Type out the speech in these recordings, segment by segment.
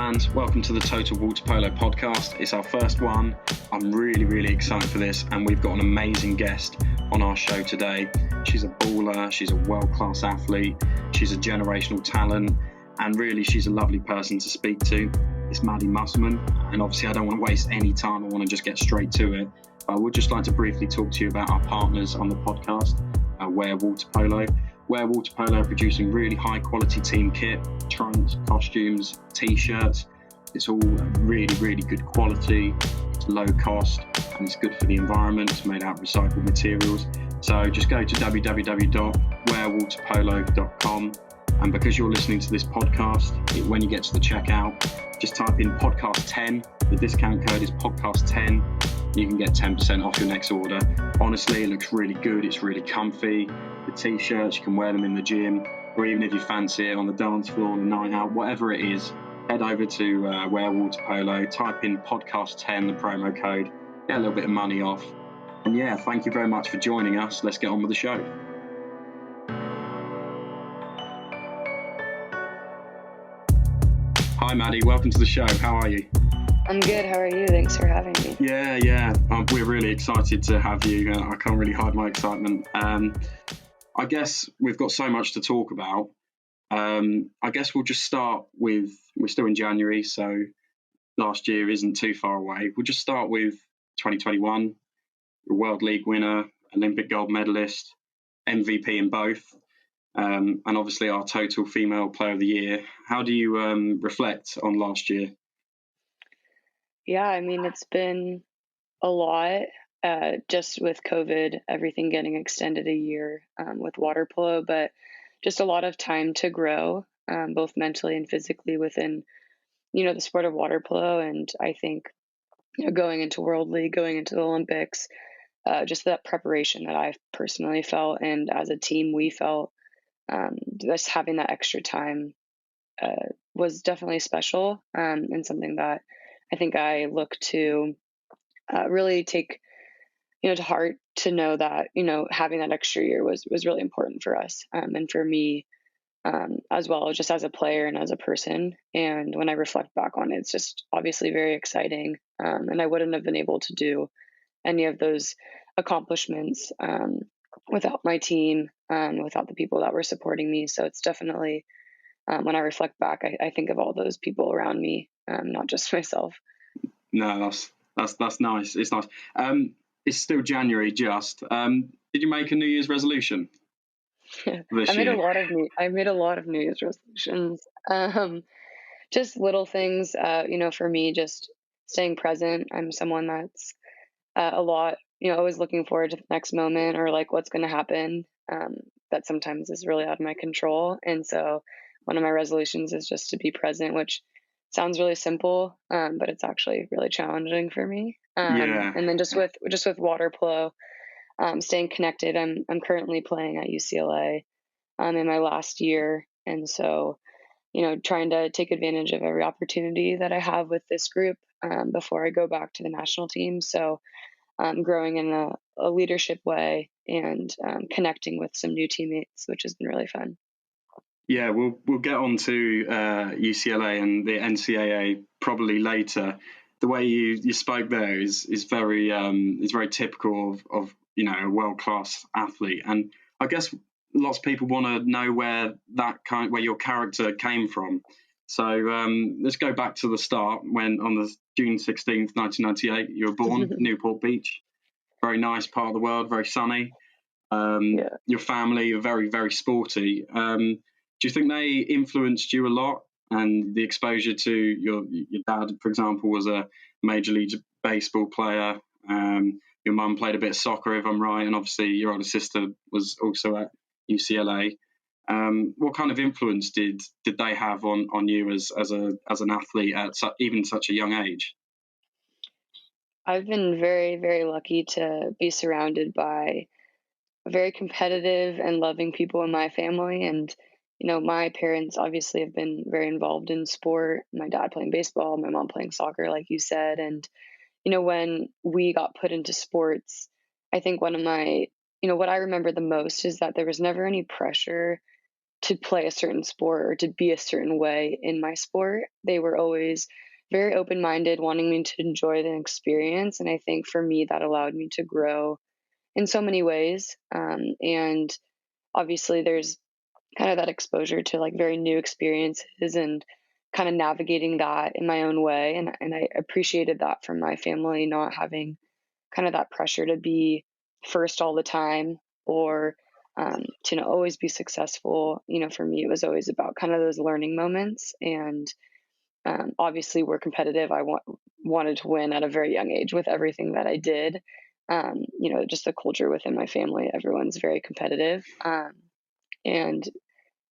fans, welcome to the Total Waterpolo podcast. It's our first one. I'm really excited for this, and we've got an amazing guest on our show today. She's a baller, she's a world-class athlete, she's a generational talent, and really she's a lovely person to speak to. It's Maddie Musselman, and obviously I don't want to waste any time, I want to just get straight to it. I would just like to briefly talk to you about our partners on the podcast, Waterpolo. Waterpolo are producing really high quality team kit, trunks, costumes, t-shirts. It's all really good quality, it's low cost, and it's good for the environment. It's made out of recycled materials. So just go to www.wearwaterpolo.com, and because you're listening to this podcast, when you get to the checkout, just type in podcast 10. The discount code is podcast 10. You can get 10% off your next order. Honestly, it looks really good. It's really comfy. The t-shirts, you can wear them in the gym, or even if you fancy it on the dance floor on a night out, whatever it is, head over to Waterpolo, type in podcast 10, the promo code, get a little bit of money off. And yeah, thank you very much for joining us. Let's get on with the show. Hi Maddie, welcome to the show. How are you? I'm good. How are you? Thanks for having me. Yeah. We're really excited to have you. I can't really hide my excitement. I guess we've got so much to talk about. I guess we'll just start with, we're still in January, so last year isn't too far away. We'll just start with 2021, World League winner, Olympic Gold Medalist, MVP in both, and obviously our total female player of the year. How do you reflect on last year? Yeah, I mean, it's been a lot. Just with COVID, everything getting extended a year with Waterpolo, but just a lot of time to grow, both mentally and physically within, the sport of Waterpolo. And I think, going into World League, going into the Olympics, just that preparation that I've personally felt, and as a team we felt, just having that extra time was definitely special, and something that I think I look to really take to heart, to know that, having that extra year was really important for us, and for me, as well, just as a player and as a person. And when I reflect back on it, it's just obviously very exciting. And I wouldn't have been able to do any of those accomplishments without my team, without the people that were supporting me. So it's definitely, when I reflect back, I think of all those people around me, not just myself. No, that's nice. It's nice. It's still January. Just did you make a New Year's resolution? I made a lot of New Year's resolutions. Just little things. For me, just staying present. I'm someone that's a lot. Always looking forward to the next moment, or like what's going to happen. That sometimes is really out of my control. And so one of my resolutions is just to be present, which sounds really simple, but it's actually really challenging for me. And then just with Waterpolo, staying connected. I'm currently playing at UCLA, in my last year, and so trying to take advantage of every opportunity that I have with this group before I go back to the national team. So growing in a leadership way, and connecting with some new teammates, which has been really fun. Yeah, we'll get on to UCLA and the NCAA probably later. The way you spoke there is very typical of a world-class athlete, and I guess lots of people want to know where your character came from. So let's go back to the start, when on the June 16th, 1998, you were born, Newport Beach. Very nice part of the world, very sunny. Your family are very sporty. Do you think they influenced you a lot? And the exposure to your dad, for example, was a Major League Baseball player. Your mum played a bit of soccer, if I'm right, and obviously your older sister was also at UCLA. What kind of influence did they have on you as an athlete at even such a young age? I've been very, very lucky to be surrounded by very competitive and loving people in my family. And my parents obviously have been very involved in sport. My dad playing baseball, my mom playing soccer, like you said. And, when we got put into sports, I think one of my, what I remember the most is that there was never any pressure to play a certain sport or to be a certain way in my sport. They were always very open-minded, wanting me to enjoy the experience. And I think for me, that allowed me to grow in so many ways. And obviously there's kind of that exposure to like very new experiences and kind of navigating that in my own way. And I appreciated that from my family, not having kind of that pressure to be first all the time or to always be successful. For me, it was always about kind of those learning moments. And obviously, we're competitive. I wanted to win at a very young age with everything that I did. Just the culture within my family, everyone's very competitive. And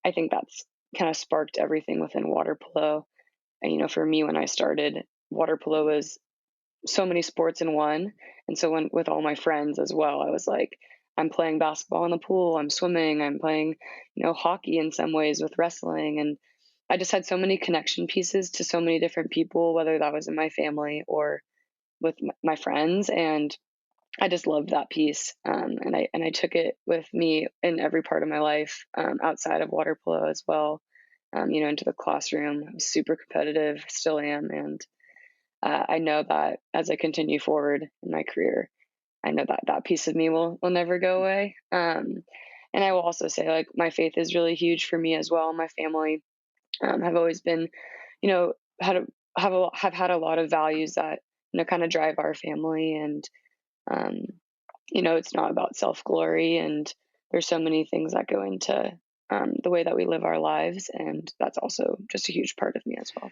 I think that's kind of sparked everything within water polo. And, for me, when I started, water polo was so many sports in one. And so with all my friends as well, I was like, I'm playing basketball in the pool, I'm swimming, I'm playing, hockey in some ways with wrestling. And I just had so many connection pieces to so many different people, whether that was in my family or with my friends. And I just loved that piece. And I took it with me in every part of my life, outside of water polo as well. Into the classroom. I was super competitive, still am. And I know that as I continue forward in my career, I know that that piece of me will never go away. And I will also say, like, my faith is really huge for me as well. My family have always been, had have had a lot of values that kind of drive our family. And um, it's not about self glory, and there's so many things that go into the way that we live our lives, and that's also just a huge part of me as well.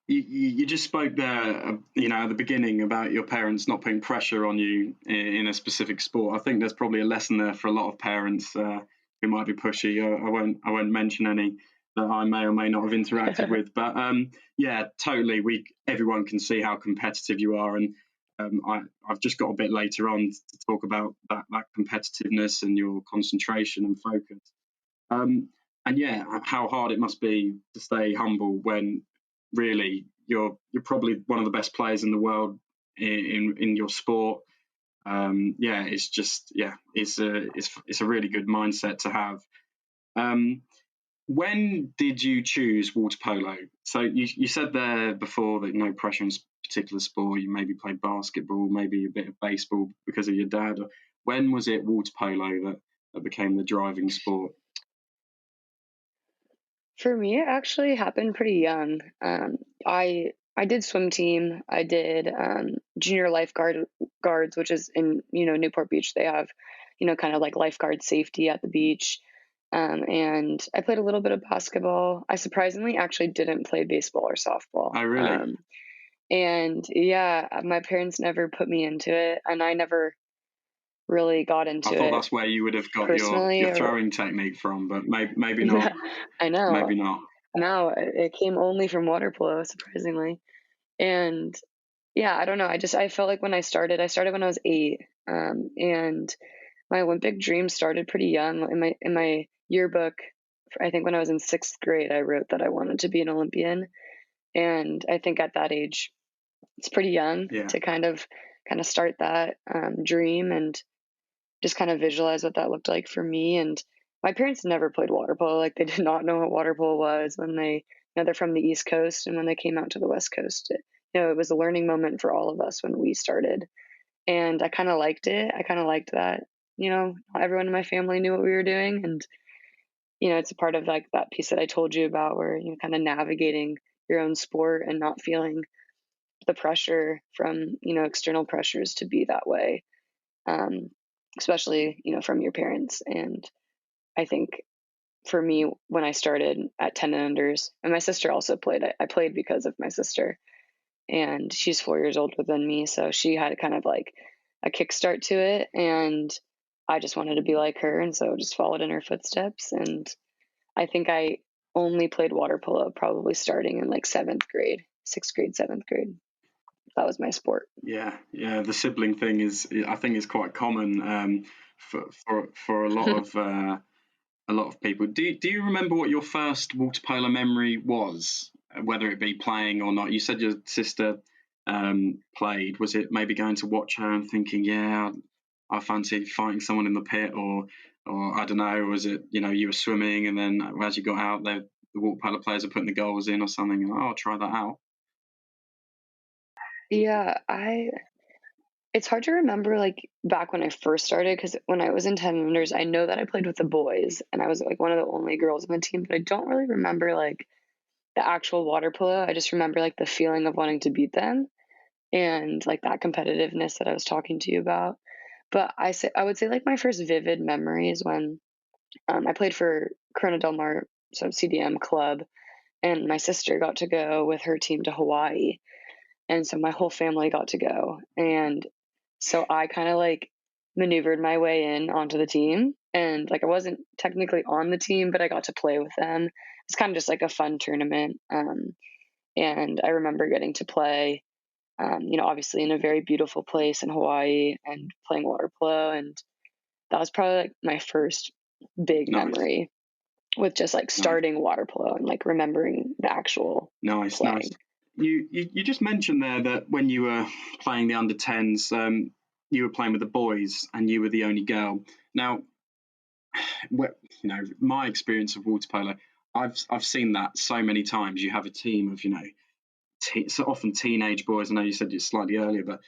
You just spoke there, at the beginning about your parents not putting pressure on you in a specific sport. I think there's probably a lesson there for a lot of parents who might be pushy. I won't mention any that I may or may not have interacted with, but yeah, totally. Everyone can see how competitive you are, and I've just got a bit later on to talk about that competitiveness and your concentration and focus. And yeah, how hard it must be to stay humble when really you're probably one of the best players in the world in your sport. It's a really good mindset to have. When did you choose water polo? So you said there before that no pressure in a particular sport. You maybe played basketball, maybe a bit of baseball because of your dad. When was it water polo that became the driving sport? For me, it actually happened pretty young. I did swim team. I did junior guards, which is in Newport Beach. They have kind of like lifeguard safety at the beach. And I played a little bit of basketball. I surprisingly actually didn't play baseball or softball. Oh, really? And yeah, my parents never put me into it, and I never really got into it. I thought that's where you would have got your throwing technique from, but maybe not. I know. Maybe not. No, it came only from water polo, surprisingly. And yeah, I don't know. I felt like when I started when I was 8. And my Olympic dream started pretty young. In my yearbook, I think when I was in 6th grade, I wrote that I wanted to be an Olympian. And I think at that age, it's pretty young to kind of start that dream and just kind of visualize what that looked like for me. And my parents never played water polo. Like, they did not know what water polo was when they're from the East Coast, and when they came out to the West Coast, it was a learning moment for all of us when we started. And I kind of liked it. I kind of liked that, not everyone in my family knew what we were doing. And, it's a part of like that piece that I told you about where, kind of navigating your own sport and not feeling the pressure from, external pressures to be that way. Especially, from your parents. And I think for me, when I started at 10 and unders, and my sister also played, I played because of my sister, and she's 4 years older than me. So she had kind of like a kickstart to it, and I just wanted to be like her. And so just followed in her footsteps. And I think I only played water polo probably starting in like 6th grade, 7th grade. That was my sport. Yeah. The sibling thing I think, is quite common for a lot of people. Do you remember what your first water polo memory was, whether it be playing or not? You said your sister played. Was it maybe going to watch her and thinking, yeah, I fancy fighting someone in the pit, or I don't know, was it, you were swimming and then as you got out there, the water polo players are putting the goals in or something, and I'll try that out. Yeah, it's hard to remember like back when I first started, because when I was in 10 unders, I know that I played with the boys and I was like one of the only girls on the team, but I don't really remember like the actual water polo. I just remember like the feeling of wanting to beat them and like that competitiveness that I was talking to you about. But I would say like my first vivid memory is when I played for Corona Del Mar, so CDM club, and my sister got to go with her team to Hawaii, and so my whole family got to go, and so I kind of like maneuvered my way in onto the team, and like I wasn't technically on the team, but I got to play with them. It's kind of just like a fun tournament, and I remember getting to play, obviously in a very beautiful place in Hawaii and playing water polo, and that was probably like my first big Nice. memory with just like starting water polo and like remembering the actual playing. You just mentioned there that when you were playing the under 10s, you were playing with the boys and you were the only girl. Now, my experience of water polo, I've seen that so many times. You have a team of so often teenage boys. I know you said it slightly earlier, but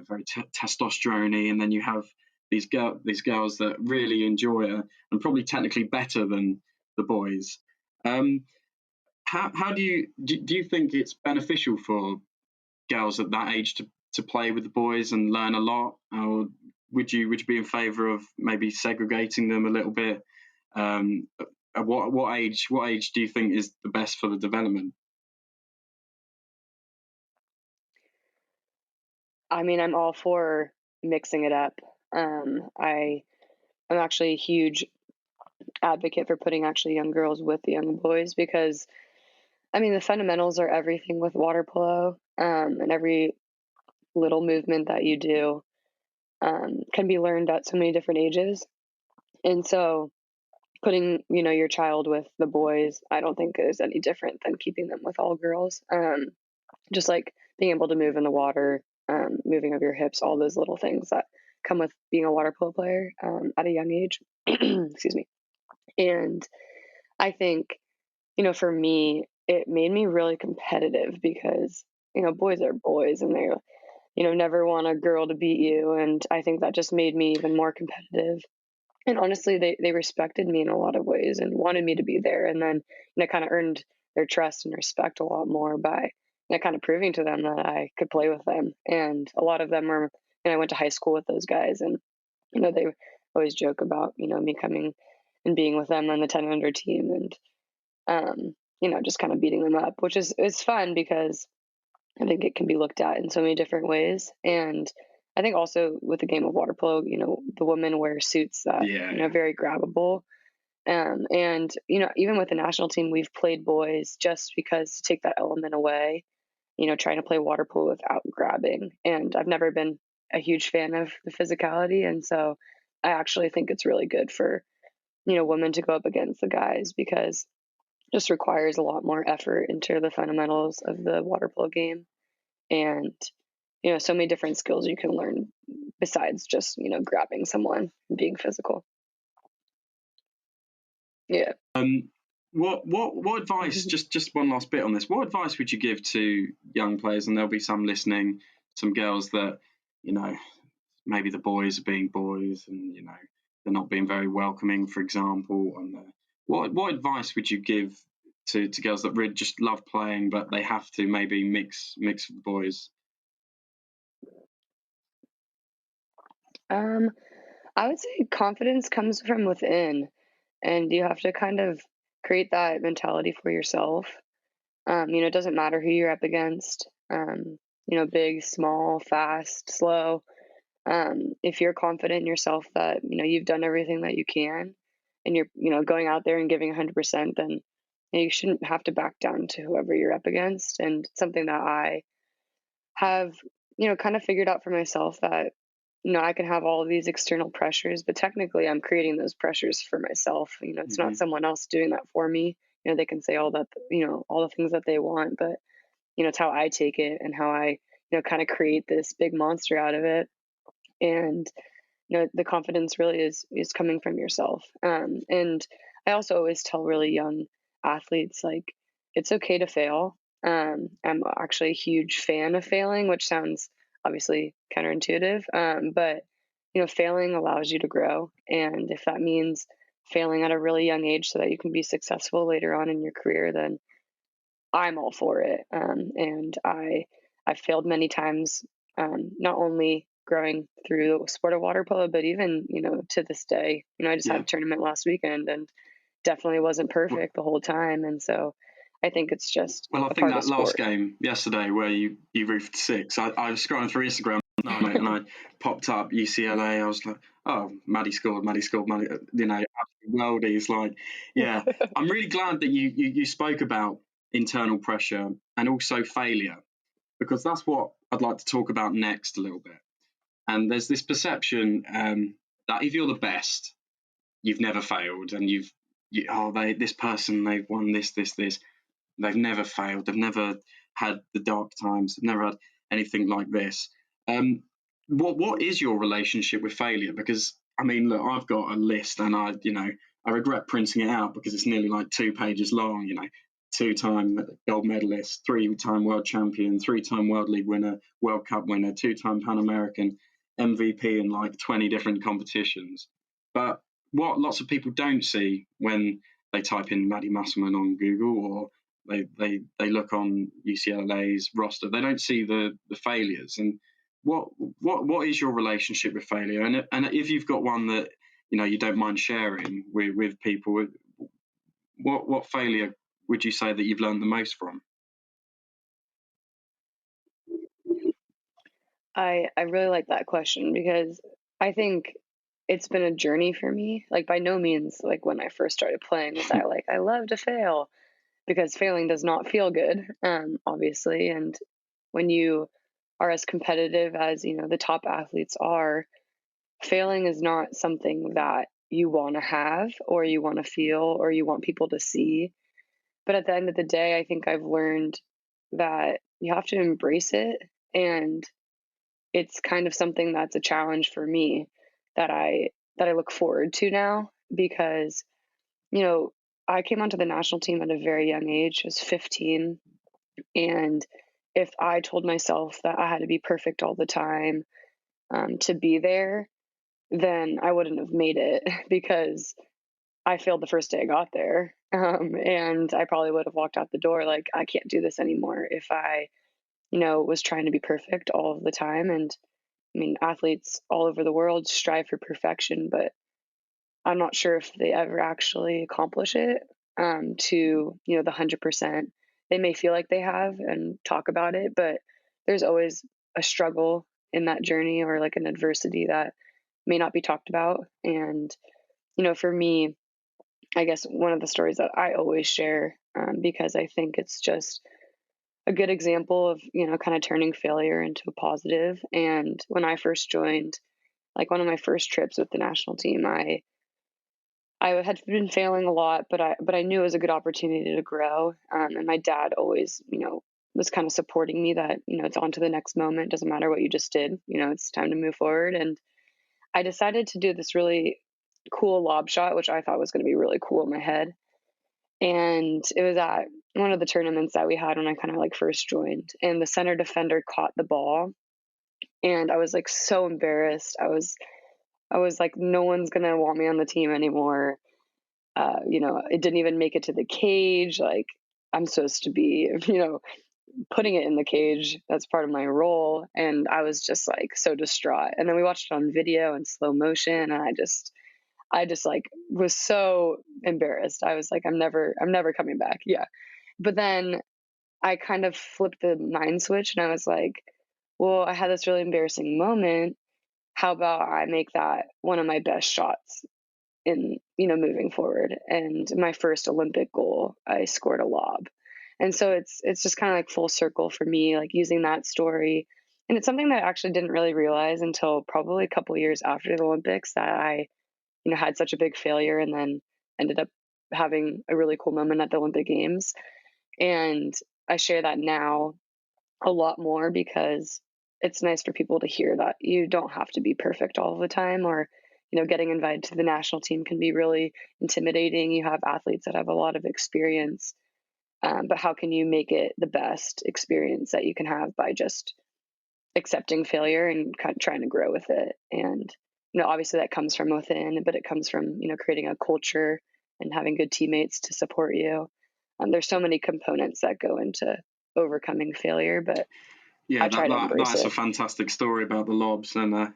very testosterone-y, and then you have these girls that really enjoy it and probably technically better than the boys. How do you think it's beneficial for girls at that age to play with the boys and learn a lot, or would you be in favour of maybe segregating them a little bit? At what age do you think is the best for the development? I mean, I'm all for mixing it up. I'm actually a huge advocate for putting actually young girls with the young boys, because I mean the fundamentals are everything with water polo, and every little movement that you do can be learned at so many different ages. And so putting your child with the boys, I don't think is any different than keeping them with all girls. Just like being able to move in the water, moving of your hips, all those little things that come with being a water polo player at a young age. Excuse me. And I think, for me, it made me really competitive because, boys are boys and they're, never want a girl to beat you. And I think that just made me even more competitive. And honestly, they respected me in a lot of ways and wanted me to be there. And then, kind of earned their trust and respect a lot more by, kind of proving to them that I could play with them. And a lot of them were, and I went to high school with those guys, and, they always joke about, me coming and being with them on the 10 under team and, just kind of beating them up, which is fun because I think it can be looked at in so many different ways. And I think also with the game of water polo, the women wear suits that, very grabbable. And, even with the national team, we've played boys just because to take that element away, trying to play water polo without grabbing. And I've never been a huge fan of the physicality. And so I actually think it's really good for, women to go up against the guys, because it just requires a lot more effort into the fundamentals of the water polo game. And, so many different skills you can learn besides just, grabbing someone and being physical. Yeah. What advice? Just one last bit on this. What advice would you give to young players? And there'll be some listening, some girls that maybe the boys are being boys, and they're not being very welcoming, for example. And what advice would you give to girls that really just love playing, but they have to maybe mix with the boys? I would say confidence comes from within, and you have to kind of create that mentality for yourself. It doesn't matter who you're up against, big, small, fast, slow. If you're confident in yourself that, you've done everything that you can and you're, going out there and giving 100%, then you shouldn't have to back down to whoever you're up against. And something that I have, kind of figured out for myself that, I can have all of these external pressures, but technically I'm creating those pressures for myself. It's not someone else doing that for me. They can say all that, all the things that they want, but, it's how I take it and how I, kind of create this big monster out of it. And, the confidence really is coming from yourself. And I also always tell really young athletes, like, it's okay to fail. I'm actually a huge fan of failing, which sounds obviously counterintuitive. But failing allows you to grow. And if that means failing at a really young age so that you can be successful later on in your career, then I'm all for it. And I've failed many times, not only growing through the sport of water polo, but even, to this day. I just had Yeah. a tournament last weekend and definitely wasn't perfect the whole time. And so I think it's just Well, I a think part of that the last sport. game yesterday where you roofed 6, I was scrolling through Instagram last night and I popped up UCLA. I was like, oh, Maddie scored, Maddie, worldies. Like, yeah, I'm really glad that you spoke about internal pressure and also failure, because that's what I'd like to talk about next a little bit. And there's this perception that if you're the best, you've never failed, and this person, they've won this. They've never failed. They've never had the dark times. They've never had anything like this. What is your relationship with failure? Because I mean, look, I've got a list, and I regret printing it out because it's nearly like 2 pages long. 2-time gold medalist, 3-time world champion, 3-time World League winner, World Cup winner, 2-time Pan American, MVP in like 20 different competitions. But what lots of people don't see when they type in Maddie Musselman on Google, or they look on UCLA's roster, they don't see the failures. And what is your relationship with failure? And if you've got one that you don't mind sharing with people, what failure would you say that you've learned the most from? I really like that question because I think it's been a journey for me. Like, by no means, like, when I first started playing, was I like, I love to fail, because failing does not feel good, obviously. And when you are as competitive as, the top athletes are, failing is not something that you want to have or you want to feel or you want people to see. But at the end of the day, I think I've learned that you have to embrace it. And it's kind of something that's a challenge for me that I look forward to now, because you know I came onto the national team at a very young age. I was 15, and if I told myself that I had to be perfect all the time, to be there, then I wouldn't have made it because I failed the first day I got there. And I probably would have walked out the door like, I can't do this anymore if I, was trying to be perfect all of the time. And I mean, athletes all over the world strive for perfection, but I'm not sure if they ever actually accomplish it, to, the 100%. They may feel like they have and talk about it, but there's always a struggle in that journey, or like an adversity that may not be talked about. And, for me, I guess one of the stories that I always share, because I think it's just a good example of, kind of turning failure into a positive. And when I first joined, like one of my first trips with the national team, I had been failing a lot, but I knew it was a good opportunity to grow. And my dad always, was kind of supporting me that, it's on to the next moment. Doesn't matter what you just did, it's time to move forward. And I decided to do this really cool lob shot, which I thought was going to be really cool in my head. And it was at one of the tournaments that we had when I kind of like first joined. And the center defender caught the ball. And I was like so embarrassed. I was like, no one's going to want me on the team anymore. It didn't even make it to the cage. Like, I'm supposed to be, putting it in the cage. That's part of my role. And I was just like so distraught. And then we watched it on video in slow motion. And I just like was so embarrassed. I was like, I'm never coming back. Yeah. But then I kind of flipped the mind switch and I was like, well, I had this really embarrassing moment. How about I make that one of my best shots in, moving forward? And my first Olympic goal, I scored a lob. And so it's just kind of like full circle for me, like using that story. And it's something that I actually didn't really realize until probably a couple years after the Olympics, that I, had such a big failure and then ended up having a really cool moment at the Olympic Games. And I share that now a lot more because it's nice for people to hear that you don't have to be perfect all the time, or, getting invited to the national team can be really intimidating. You have athletes that have a lot of experience, but how can you make it the best experience that you can have by just accepting failure and kind of trying to grow with it? And, obviously that comes from within, but it comes from, creating a culture and having good teammates to support you. There's so many components that go into overcoming failure, but Yeah, I try to embrace that's a it. fantastic story about the lobs, and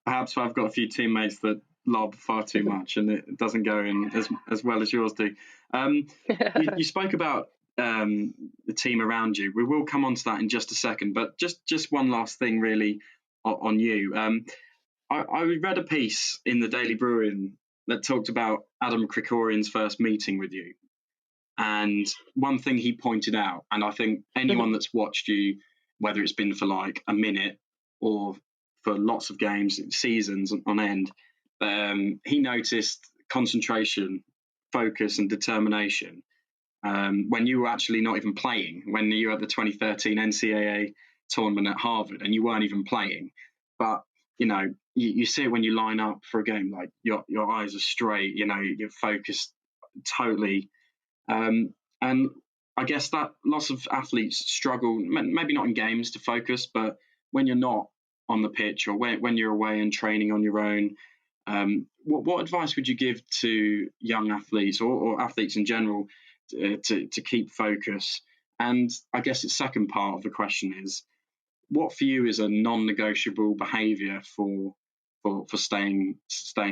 perhaps I've got a few teammates that lob far too much, and it doesn't go in as well as yours do. You spoke about the team around you. We will come on to that in just a second, but just one last thing, really, on you. I read a piece in the Daily Bruin that talked about Adam Krikorian's first meeting with you. And one thing he pointed out, and I think anyone that's watched you, whether it's been for like a minute or for lots of games, seasons on end, he noticed concentration, focus, and determination when you were actually not even playing, when you were at the 2013 NCAA tournament at Harvard and you weren't even playing. But, you see it when you line up for a game, like your eyes are straight, you're focused totally. And I guess that lots of athletes struggle, maybe not in games to focus, but when you're not on the pitch or when you're away and training on your own. What advice would you give to young athletes or athletes in general to keep focus? And I guess the second part of the question is, what for you is a non-negotiable behaviour for staying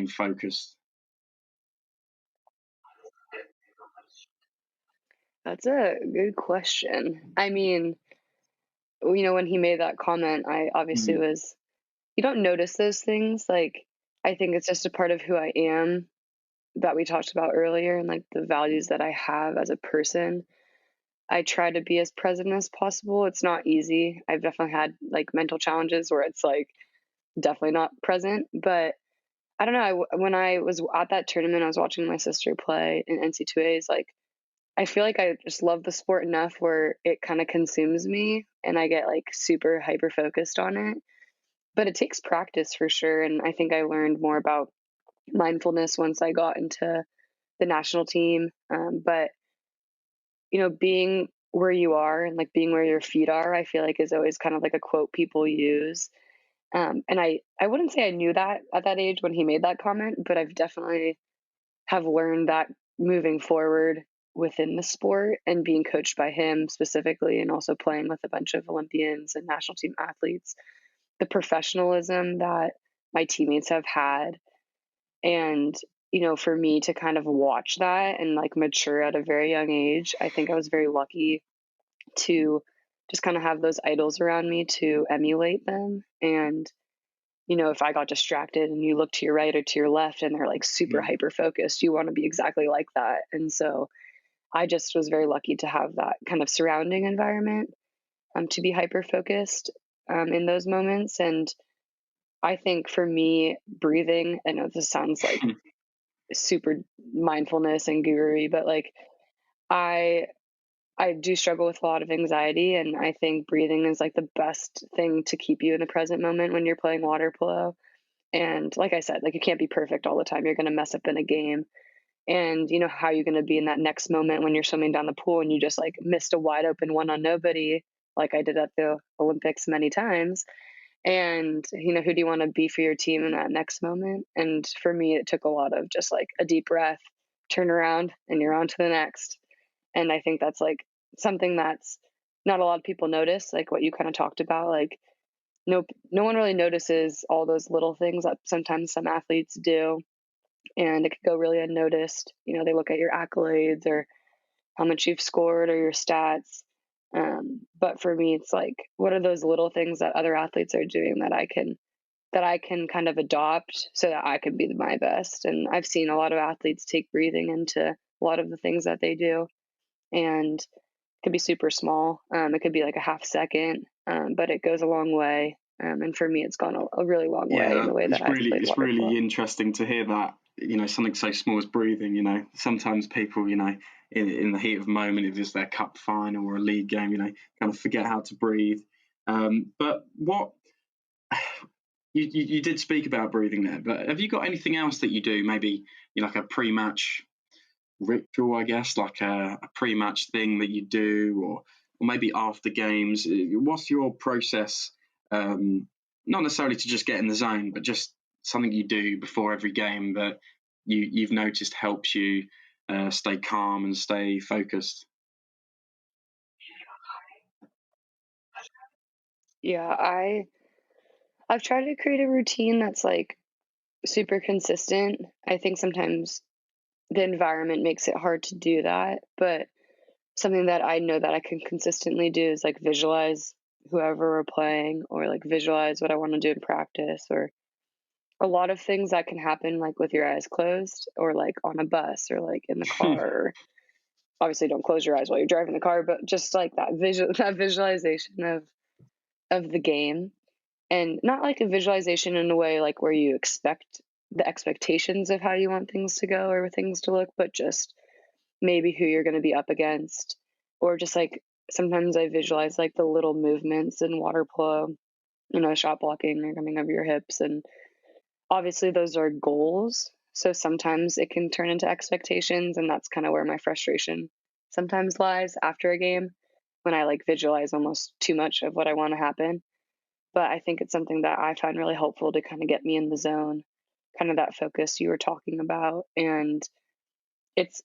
focused? That's a good question. I mean, when he made that comment, I obviously was, you don't notice those things. Like, I think it's just a part of who I am that we talked about earlier, and like the values that I have as a person. I try to be as present as possible. It's not easy. I've definitely had like mental challenges where it's like definitely not present, but I don't know. When I was at that tournament, I was watching my sister play in NC2As. Like, I feel like I just love the sport enough where it kind of consumes me and I get like super hyper focused on it. But it takes practice for sure. And I think I learned more about mindfulness once I got into the national team. But, being where you are and like being where your feet are, I feel like is always kind of like a quote people use. And I wouldn't say I knew that at that age when he made that comment, but I've definitely have learned that moving forward within the sport and being coached by him specifically, and also playing with a bunch of Olympians and national team athletes, the professionalism that my teammates have had. And, for me to kind of watch that and like mature at a very young age, I think I was very lucky to just kind of have those idols around me to emulate them. And if I got distracted and you look to your right or to your left and they're like super hyper focused, you want to be exactly like that. And so I just was very lucky to have that kind of surrounding environment, to be hyper focused in those moments. And I think for me, breathing, I know this sounds like super mindfulness and guru, but like I I do struggle with a lot of anxiety, and I think breathing is like the best thing to keep you in the present moment when you're playing water polo. And like I said, like you can't be perfect all the time. You're going to mess up in a game. And how you're going to be in that next moment when you're swimming down the pool and you just like missed a wide open one on nobody, like I did at the Olympics many times. And, who do you want to be for your team in that next moment? And for me, it took a lot of just like a deep breath, turn around, and you're on to the next. And I think that's like something that's not a lot of people notice, like what you kind of talked about. Like, no one really notices all those little things that sometimes some athletes do, and it could go really unnoticed. They look at your accolades or how much you've scored or your stats. But for me, it's like, what are those little things that other athletes are doing that I can kind of adopt so that I can be my best? And I've seen a lot of athletes take breathing into a lot of the things that they do, and it could be super small. It could be like a half second, but it goes a long way. And for me, it's gone a really long way in the way that I've played It's water polo. really interesting to hear that. Something so small as breathing. Sometimes people, in the heat of the moment, if it's their cup final or a league game, kind of forget how to breathe. But what you did speak about breathing there, but have you got anything else that you do? Maybe like a pre-match ritual, I guess, like a pre-match thing that you do, or maybe after games. What's your process? Not necessarily to just get in the zone, but just something you do before every game that you've noticed helps you stay calm and stay focused. Yeah, I've tried to create a routine that's like super consistent. I think sometimes the environment makes it hard to do that, but something that I know that I can consistently do is like visualize whoever we're playing, or like visualize what I want to do in practice, or a lot of things that can happen like with your eyes closed, or like on a bus, or like in the car. Or obviously don't close your eyes while you're driving the car, but just like that visualization of the game. And not like a visualization in a way like where you expect the expectations of how you want things to go or things to look, but just maybe who you're going to be up against. Or just like sometimes I visualize like the little movements in water polo, shot blocking or coming over your hips. And obviously those are goals. So sometimes it can turn into expectations. And that's kind of where my frustration sometimes lies after a game, when I like visualize almost too much of what I want to happen. But I think it's something that I find really helpful to kind of get me in the zone, kind of that focus you were talking about. And it's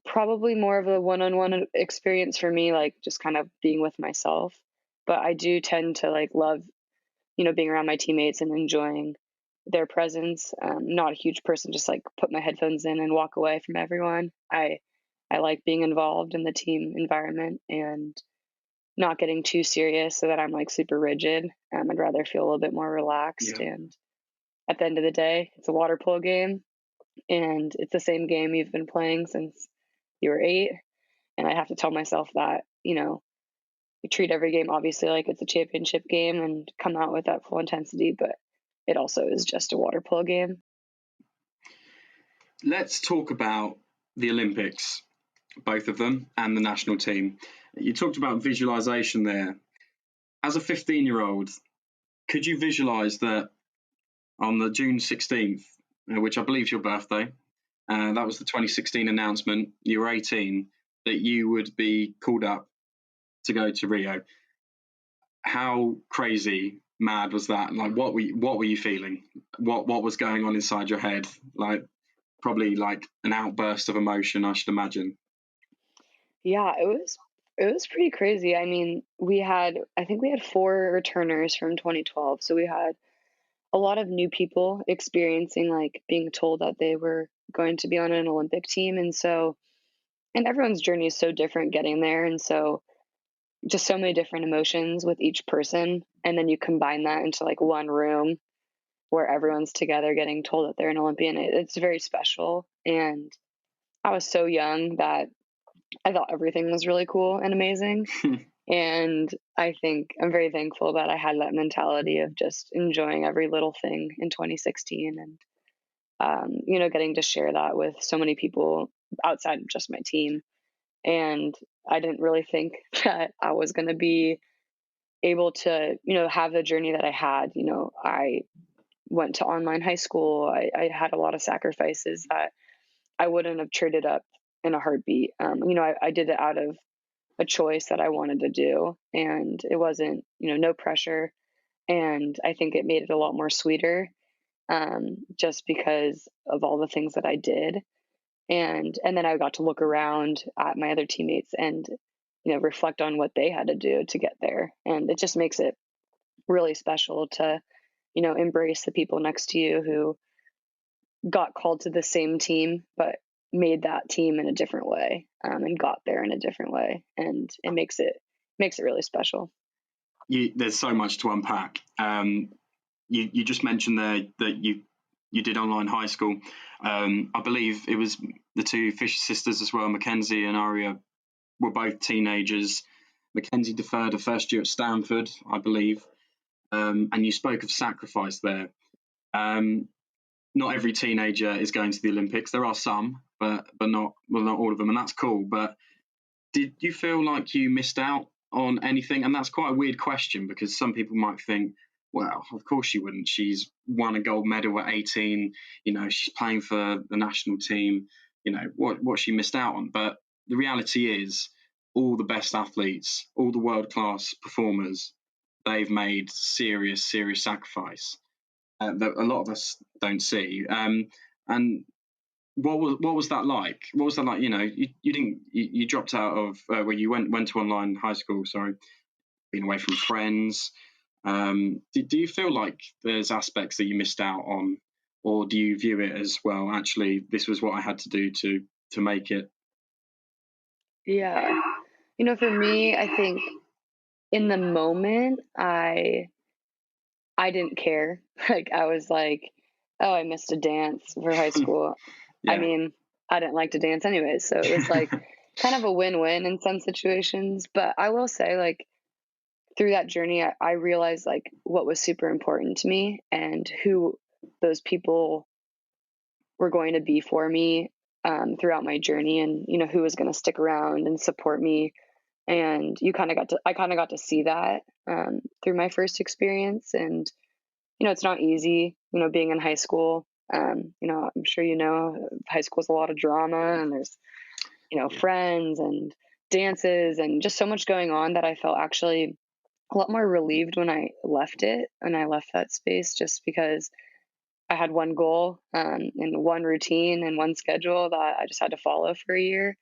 probably more of a one-on-one experience for me, like just kind of being with myself. But I do tend to like love, being around my teammates and enjoying their presence. Not a huge person, just like put my headphones in and walk away from everyone. I like being involved in the team environment and not getting too serious so that I'm like super rigid. I'd rather feel a little bit more relaxed. Yeah. And at the end of the day, it's a water polo game, and it's the same game you've been playing since you were 8. And I have to tell myself that, you treat every game obviously like it's a championship game and come out with that full intensity, but it also is just a water polo game. Let's talk about the Olympics, both of them, and the national team. You talked about visualization there. As a 15-year-old, could you visualize that on the June 16th, which I believe is your birthday, that was the 2016 announcement, you were 18, that you would be called up to go to Rio? How crazy mad was that? Like, what were you feeling? What was going on inside your head? Like, probably like an outburst of emotion, I should imagine. Yeah, it was pretty crazy. I mean, I think we had 4 returners from 2012. So we had a lot of new people experiencing like being told that they were going to be on an Olympic team. And everyone's journey is so different getting there. And so just so many different emotions with each person. And then you combine that into like one room where everyone's together getting told that they're an Olympian. It's very special. And I was so young that I thought everything was really cool and amazing. And I think I'm very thankful that I had that mentality of just enjoying every little thing in 2016, and getting to share that with so many people outside of just my team. And I didn't really think that I was going to be able to, have the journey that I had. I went to online high school. I had a lot of sacrifices that I wouldn't have traded up in a heartbeat. I did it out of a choice that I wanted to do, and it wasn't, no pressure. And I think it made it a lot more sweeter, just because of all the things that I did. And then I got to look around at my other teammates and, reflect on what they had to do to get there. And it just makes it really special to, embrace the people next to you who got called to the same team, but made that team in a different way, and got there in a different way. And it makes it really special. There's so much to unpack. You just mentioned there that you did online high school. I believe it was the 2 Fisher sisters as well, Mackenzie and Aria, were both teenagers. Mackenzie deferred her first year at Stanford, I believe. And you spoke of sacrifice there. Not every teenager is going to the Olympics. There are some, but not all of them, and that's cool. But did you feel like you missed out on anything? And that's quite a weird question, because some people might think, well, of course she wouldn't. She's won a gold medal at 18. She's playing for the national team. What she missed out on. But the reality is, all the best athletes, all the world-class performers, they've made serious sacrifice that a lot of us don't see. And what was that like? What was that like? You dropped out of where you went to online high school. Sorry, being away from friends. Do you feel like there's aspects that you missed out on, or do you view it as, well, actually, this was what I had to do to make it? Yeah. For me, I think in the moment, I didn't care. Like, I was like, oh, I missed a dance for high school. I Yeah. mean, I didn't like to dance anyways, so it was like kind of a win-win in some situations. But I will say, like, through that journey, I realized like what was super important to me and who those people were going to be for me throughout my journey, and who was going to stick around and support me. And I kind of got to see that through my first experience. And it's not easy, being in high school. I'm sure high school is a lot of drama, and there's friends and dances and just so much going on that I felt actually a lot more relieved when I left it, and I left that space, just because I had one goal and one routine and one schedule that I just had to follow for a year.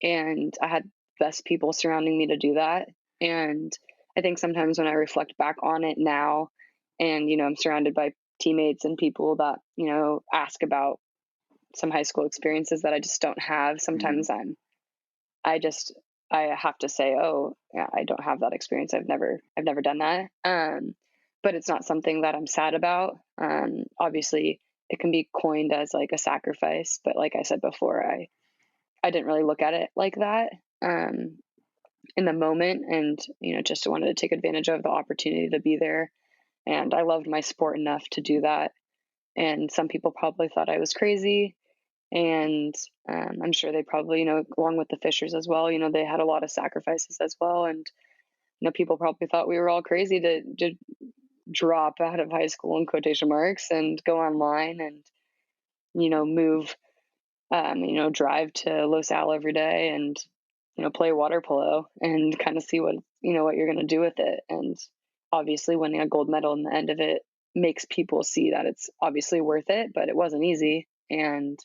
And I had best people surrounding me to do that. And I think sometimes when I reflect back on it now, and I'm surrounded by teammates and people that ask about some high school experiences that I just don't have, sometimes I have to say, oh yeah, I don't have that experience. I've never done that. But it's not something that I'm sad about. Obviously it can be coined as like a sacrifice, but like I said before, I didn't really look at it like that in the moment, and just wanted to take advantage of the opportunity to be there. And I loved my sport enough to do that. And some people probably thought I was crazy, and I'm sure they probably, along with the Fishers as well, they had a lot of sacrifices as well. And people probably thought we were all crazy to drop out of high school in quotation marks and go online and move drive to Los Al every day and play water polo and kind of see what what you're going to do with it. And obviously winning a gold medal in the end of it makes people see that it's obviously worth it, but it wasn't easy. And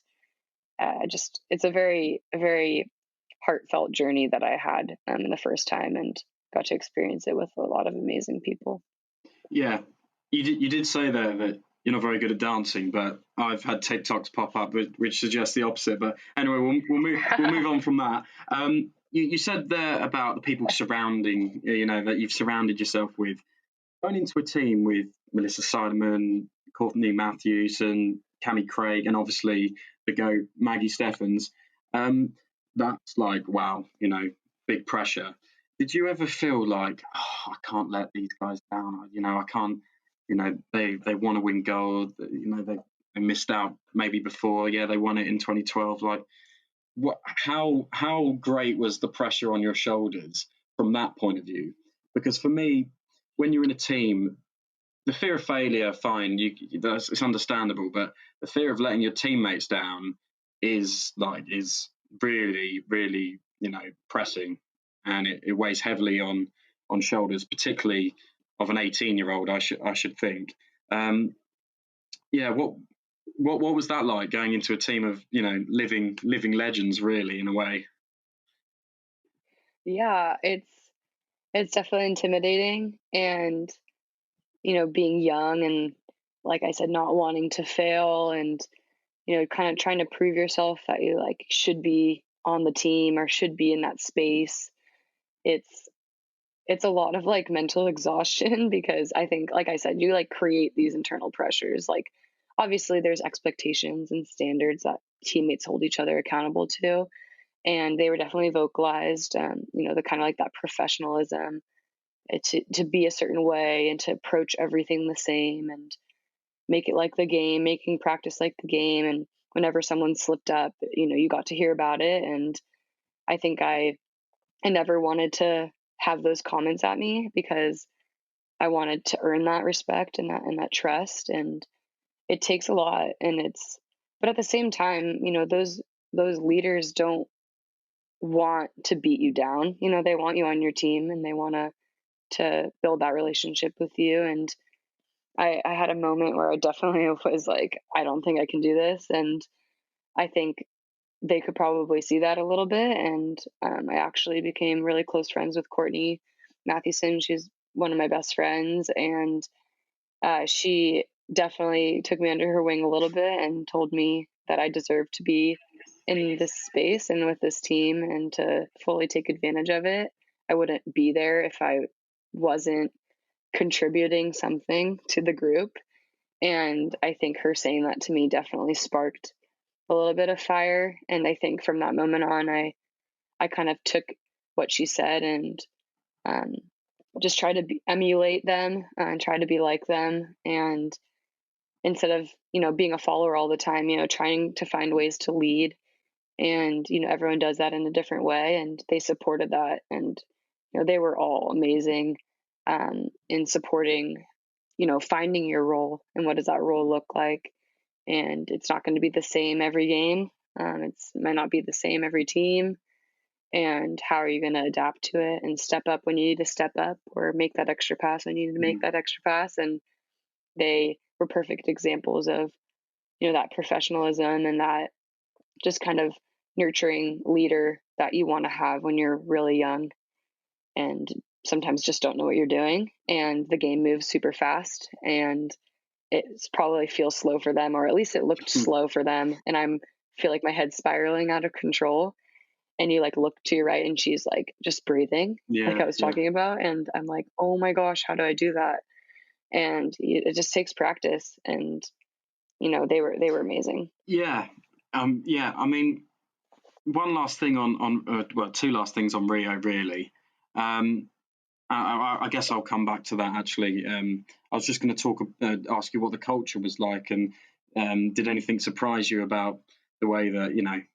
it's a very heartfelt journey that I had the first time, and got to experience it with a lot of amazing people. Yeah, you did say there that you're not very good at dancing, but I've had TikToks pop up which suggest the opposite. But anyway, we'll move on from that. You said there about the people surrounding, that you've surrounded yourself with. Going into a team with Melissa Sideman, Courtney Matthews, and Cammy Craig, and obviously the GOAT Maggie Steffens, that's like, wow, big pressure. Did you ever feel like, oh, I can't let these guys down? I can't. They want to win gold. They missed out maybe before. Yeah, they won it in 2012. Like, what? How great was the pressure on your shoulders from that point of view? Because for me, when you're in a team, the fear of failure, fine, it's understandable, but the fear of letting your teammates down is really, really, pressing, and it weighs heavily on shoulders, particularly of an 18-year-old. I should think. Yeah, what was that like, going into a team of living legends, really, in a way? Yeah, it's definitely intimidating, and being young and, like I said, not wanting to fail, and kind of trying to prove yourself that you like should be on the team or should be in that space. It's a lot of like mental exhaustion because I think, like I said, you like create these internal pressures. Like, obviously there's expectations and standards that teammates hold each other accountable to, and they were definitely vocalized. The kind of like that professionalism, to be a certain way and to approach everything the same and make it like the game, making practice like the game. And whenever someone slipped up, you got to hear about it. And I think I never wanted to have those comments at me because I wanted to earn that respect and that trust. And it takes a lot. But at the same time, those leaders don't want to beat you down. They want you on your team and they want to build that relationship with you. And I had a moment where I definitely was like, I don't think I can do this. And I think they could probably see that a little bit. And I actually became really close friends with Courtney Mathewson. She's one of my best friends. And she definitely took me under her wing a little bit and told me that I deserved to be in this space and with this team and to fully take advantage of it. I wouldn't be there if I wasn't contributing something to the group. And I think her saying that to me definitely sparked a little bit of fire. And I think from that moment on, I kind of took what she said and just try to emulate them and try to be like them. And instead of, being a follower all the time, trying to find ways to lead. And, everyone does that in a different way. And they supported that. And, they were all amazing in supporting, finding your role and what does that role look like. And it's not going to be the same every game. It might not be the same every team. And how are you going to adapt to it and step up when you need to step up or make that extra pass when you need to make that extra pass? And they were perfect examples of, that professionalism and that just kind of nurturing leader that you want to have when you're really young and sometimes just don't know what you're doing. And the game moves super fast and it probably feels slow for them, or at least it looked slow for them. And feel like my head's spiraling out of control. And you like look to your right and she's like just breathing, like I was talking about. And I'm like, oh my gosh, how do I do that? And it just takes practice. And, they were amazing. Yeah. I mean, one last thing two last things on Rio, really. I guess I'll come back to that actually. I was just going to ask you what the culture was like, and did anything surprise you about the way that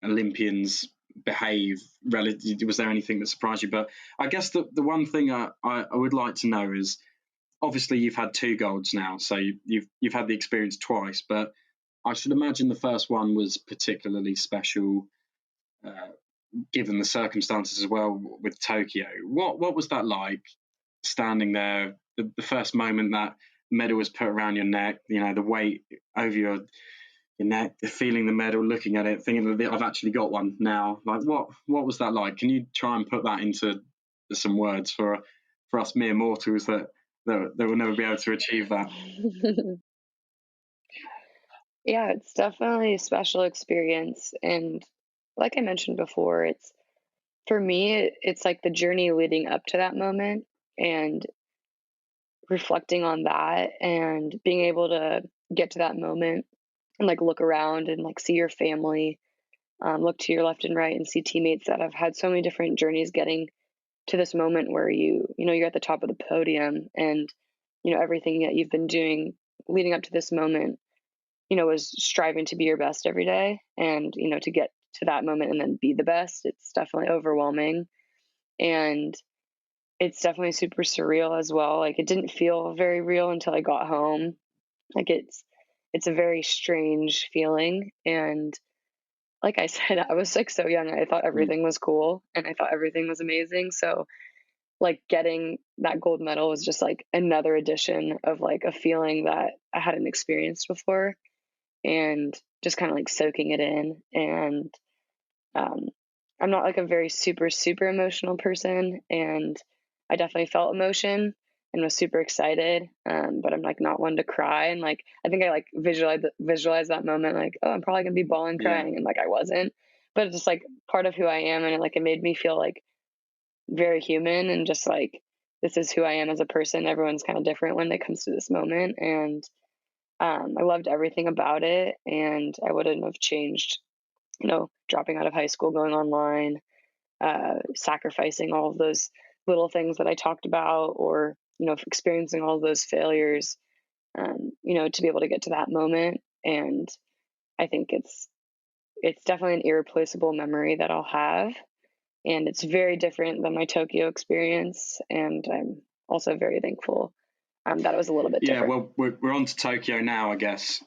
Olympians behave? Was there anything that surprised you? But I guess the one thing I would like to know is, obviously you've had 2 golds now, so you've had the experience twice. But I should imagine the first one was particularly special. Given the circumstances as well with Tokyo, what was that like, standing there, the first moment that medal was put around your neck, the weight over your neck, feeling the medal, looking at it, thinking that I've actually got one now? Like, what was that like? Can you try and put that into some words for us mere mortals that will never be able to achieve that? Yeah, it's definitely a special experience. And like I mentioned before, for me, it's like the journey leading up to that moment and reflecting on that and being able to get to that moment and like look around and like see your family, look to your left and right and see teammates that have had so many different journeys getting to this moment where you're at the top of the podium and, everything that you've been doing leading up to this moment, was striving to be your best every day and, to get to that moment and then be the best. It's definitely overwhelming. And it's definitely super surreal as well. Like it didn't feel very real until I got home. Like it's a very strange feeling. And like I said, I was like so young. I thought everything was cool and I thought everything was amazing. So like getting that gold medal was just like another addition of like a feeling that I hadn't experienced before and just kind of like soaking it in. And I'm not like a very super, super emotional person. And I definitely felt emotion and was super excited. But I'm like not one to cry. And like, I think I like visualize that moment, like, oh, I'm probably gonna be bawling crying. And like, I wasn't, but it's just like part of who I am. And it made me feel like very human and just like, this is who I am as a person. Everyone's kind of different when it comes to this moment. And I loved everything about it. And I wouldn't have changed, dropping out of high school, going online, sacrificing all of those little things that I talked about, or, experiencing all of those failures, to be able to get to that moment. And I think it's definitely an irreplaceable memory that I'll have. and it's very different than my Tokyo experience. And I'm also very thankful that it was a little bit different. Yeah, well, we're on to Tokyo now, I guess.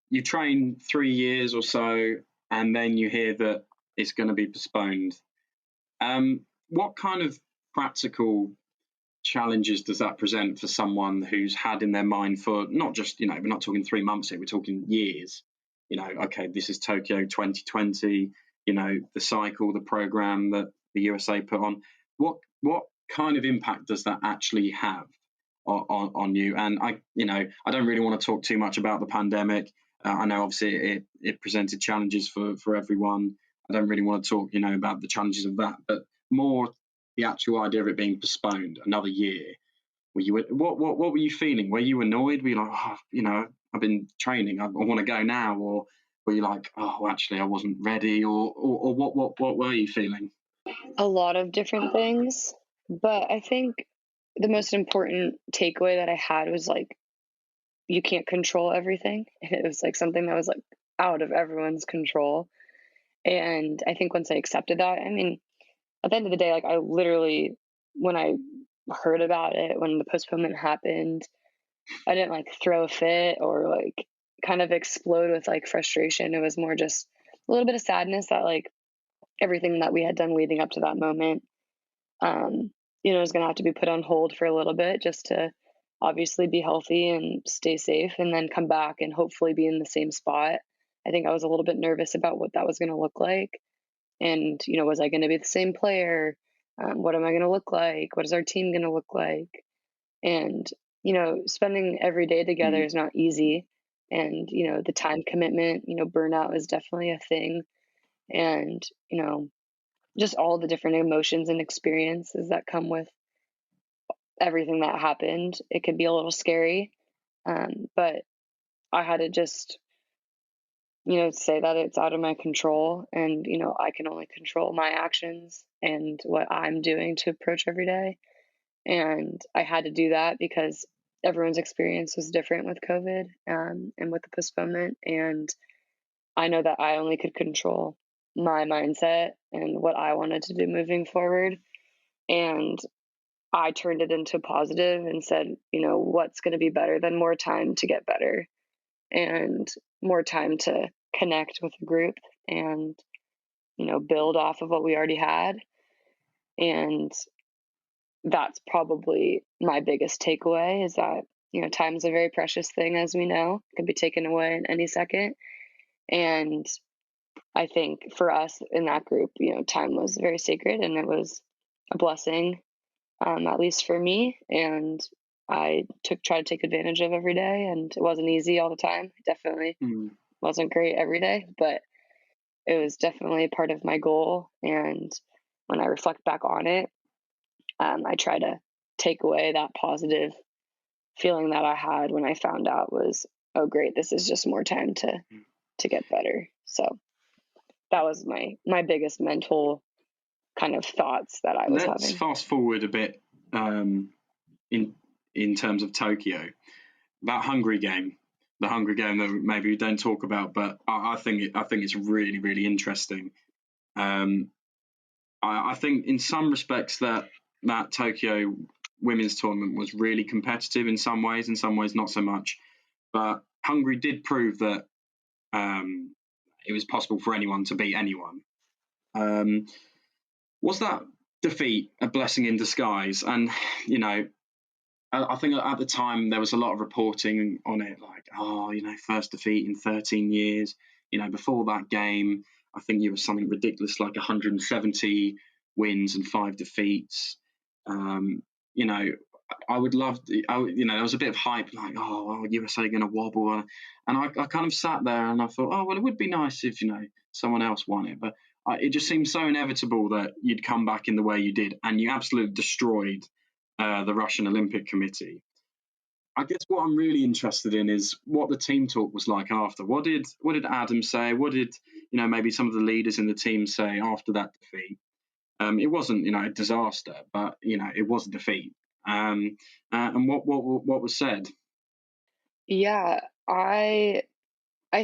You train 3 years or so, and then you hear that it's going to be postponed. What kind of practical challenges does that present for someone who's had in their mind for not just, we're not talking 3 months here, we're talking years. Okay, this is Tokyo 2020, the cycle, the program that the USA put on. What kind of impact does that actually have on you? And I don't really want to talk too much about the pandemic. I know obviously it presented challenges for everyone. I don't really want to talk, about the challenges of that, but more the actual idea of it being postponed another year. What were you feeling? Were you annoyed? Were you like, I've been training, I want to go now, or were you like, oh, actually, I wasn't ready, or what were you feeling? A lot of different things, but I think the most important takeaway that I had was like, you can't control everything. It was like something that was like out of everyone's control. And I think once I accepted that, I mean, at the end of the day, like I literally, when I heard about it, when the postponement happened, I didn't like throw a fit or like kind of explode with like frustration. It was more just a little bit of sadness that like everything that we had done leading up to that moment, is going to have to be put on hold for a little bit just to obviously be healthy and stay safe and then come back and hopefully be in the same spot. I think I was a little bit nervous about what that was going to look like. And, was I going to be the same player? What am I going to look like? What is our team going to look like? And, spending every day together is not easy. And, the time commitment, burnout is definitely a thing. And, just all the different emotions and experiences that come with everything that happened. It could be a little scary. But I had to just, say that it's out of my control and, I can only control my actions and what I'm doing to approach every day. And I had to do that because everyone's experience was different with COVID and with the postponement. And I know that I only could control my mindset and what I wanted to do moving forward. And I turned it into positive and said, what's going to be better than more time to get better and more time to connect with the group and, build off of what we already had. And that's probably my biggest takeaway is that, time is a very precious thing, as we know, it can be taken away in any second. And I think for us in that group, time was very sacred and it was a blessing, at least for me. And I try to take advantage of every day. And it wasn't easy all the time. It definitely wasn't great every day, but it was definitely part of my goal. And when I reflect back on it, I try to take away that positive feeling that I had when I found out was, oh, great, this is just more time to get better. So that was my biggest mental kind of thoughts that I was having. Let's fast forward a bit in terms of Tokyo. That Hungary game, the Hungary game that maybe we don't talk about, but I think it's really, really interesting. I think in some respects that Tokyo women's tournament was really competitive in some ways not so much. But Hungary did prove that it was possible for anyone to beat anyone. Was that defeat a blessing in disguise? And, I think at the time there was a lot of reporting on it, like, first defeat in 13 years. Before that game, I think it was something ridiculous, like 170 wins and 5 defeats. I would love, there was a bit of hype, like, USA going to wobble. And I kind of sat there and I thought, well, it would be nice if, someone else won it. But it just seemed so inevitable that you'd come back in the way you did, and you absolutely destroyed the Russian Olympic Committee. I guess what I'm really interested in is what the team talk was like after. What did Adam say? What did maybe some of the leaders in the team say after that defeat? It wasn't a disaster, but it was a defeat. And what was said? Yeah, I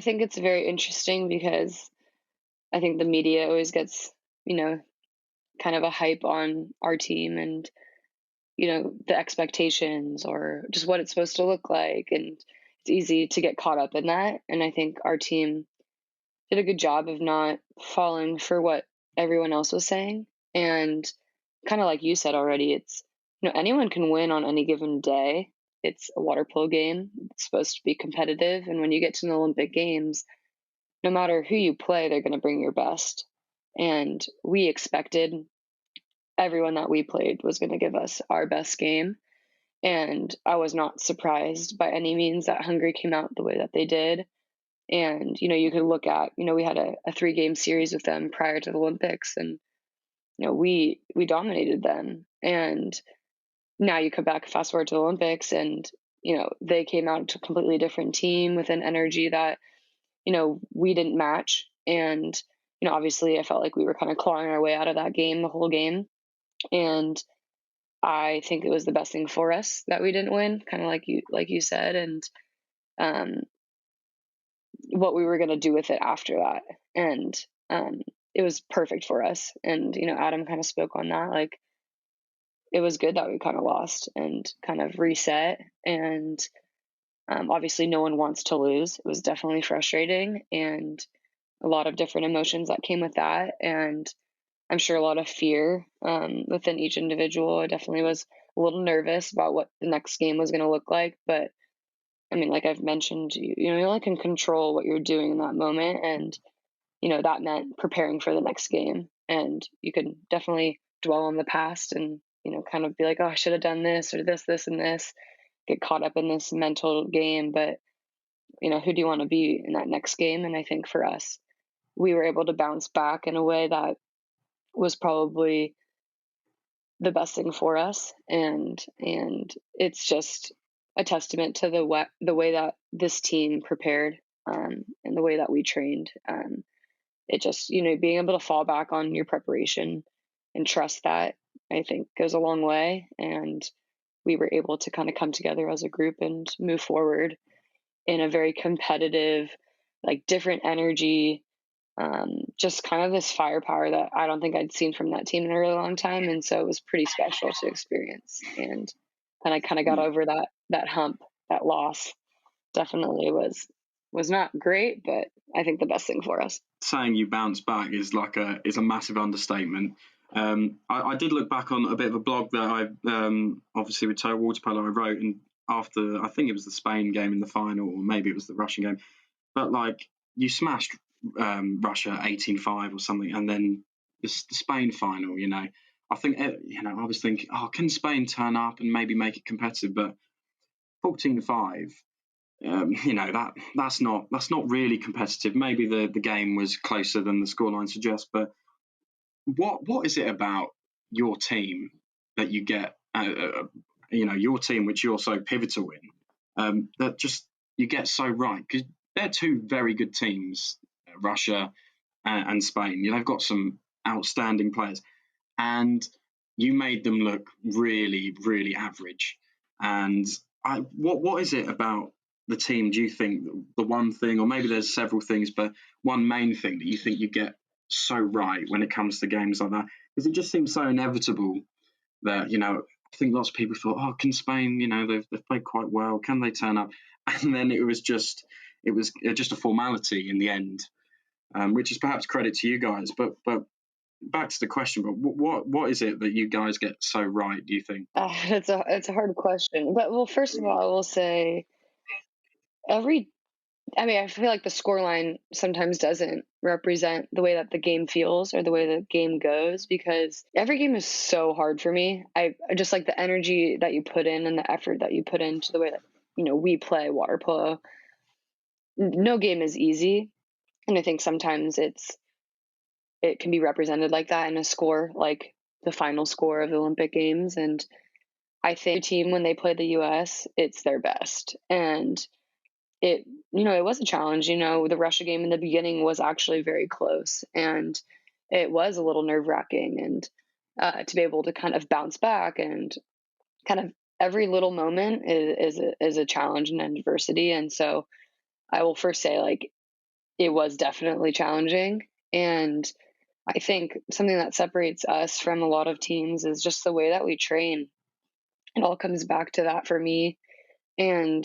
think it's very interesting because I think the media always gets kind of a hype on our team and, the expectations or just what it's supposed to look like. And it's easy to get caught up in that. And I think our team did a good job of not falling for what everyone else was saying. And kind of like you said already, it's, anyone can win on any given day. It's a water polo game. It's supposed to be competitive. And when you get to the Olympic Games, no matter who you play, they're going to bring your best. And we expected everyone that we played was going to give us our best game. And I was not surprised by any means that Hungary came out the way that they did. And, you could look at, we had a 3-game series with them prior to the Olympics, and, we dominated them. And now you come back, fast forward to the Olympics, and, they came out to a completely different team with an energy that, we didn't match. And, obviously I felt like we were kind of clawing our way out of that game, the whole game. And I think it was the best thing for us that we didn't win, kind of like you said, and what we were going to do with it after that. And it was perfect for us. And, Adam kind of spoke on that. Like, it was good that we kind of lost and kind of reset. And obviously no one wants to lose. It was definitely frustrating and a lot of different emotions that came with that. And I'm sure a lot of fear within each individual. I definitely was a little nervous about what the next game was going to look like. But I mean, like I've mentioned, you only can control what you're doing in that moment. And, that meant preparing for the next game. And you can definitely dwell on the past and, kind of be like, oh, I should have done this or this, and this, get caught up in this mental game. But, who do you want to be in that next game? And I think for us, we were able to bounce back in a way that was probably the best thing for us. And it's just a testament to the way that this team prepared and the way that we trained. It just, being able to fall back on your preparation and trust that, I think goes a long way. And we were able to kind of come together as a group and move forward in a very competitive, like different energy, just kind of this firepower that I don't think I'd seen from that team in a really long time. And so it was pretty special to experience. And I kind of got over that hump, that loss. Definitely was not great, but I think the best thing for us. Saying you bounce back is a massive understatement. I did look back on a bit of a blog that I obviously with Total Waterpolo I wrote, and after I think it was the Spain game in the final, or maybe it was the Russian game, but like you smashed Russia 18-5 or something, and then the Spain final. I think I was thinking, oh, can Spain turn up and maybe make it competitive? But 14-5. That's not really competitive. Maybe the game was closer than the scoreline suggests, but what is it about your team that you get, your team which you're so pivotal in, that just you get so right? Because they're two very good teams, Russia and Spain. They've got some outstanding players, and you made them look really, really average. And what is it about the team, do you think, the one thing, or maybe there's several things, but one main thing that you think you get so right when it comes to games like that? Because it just seems so inevitable that, I think lots of people thought, oh, can Spain, they've played quite well, can they turn up? And then it was just a formality in the end, which is perhaps credit to you guys. But back to the question, but what is it that you guys get so right, do you think? It's a hard question. But, well, first of all, I will say I feel like the scoreline sometimes doesn't represent the way that the game feels or the way the game goes, because every game is so hard for me. I just like the energy that you put in and the effort that you put into the way that, we play water polo. No game is easy. And I think sometimes it can be represented like that in a score, like the final score of the Olympic Games. And I think the team, when they play the US, it's their best. And it was a challenge. The Russia game in the beginning was actually very close, and it was a little nerve-wracking. And to be able to kind of bounce back, and kind of every little moment is a challenge and adversity. And so I will first say, like, it was definitely challenging. And I think something that separates us from a lot of teams is just the way that we train. It all comes back to that for me, and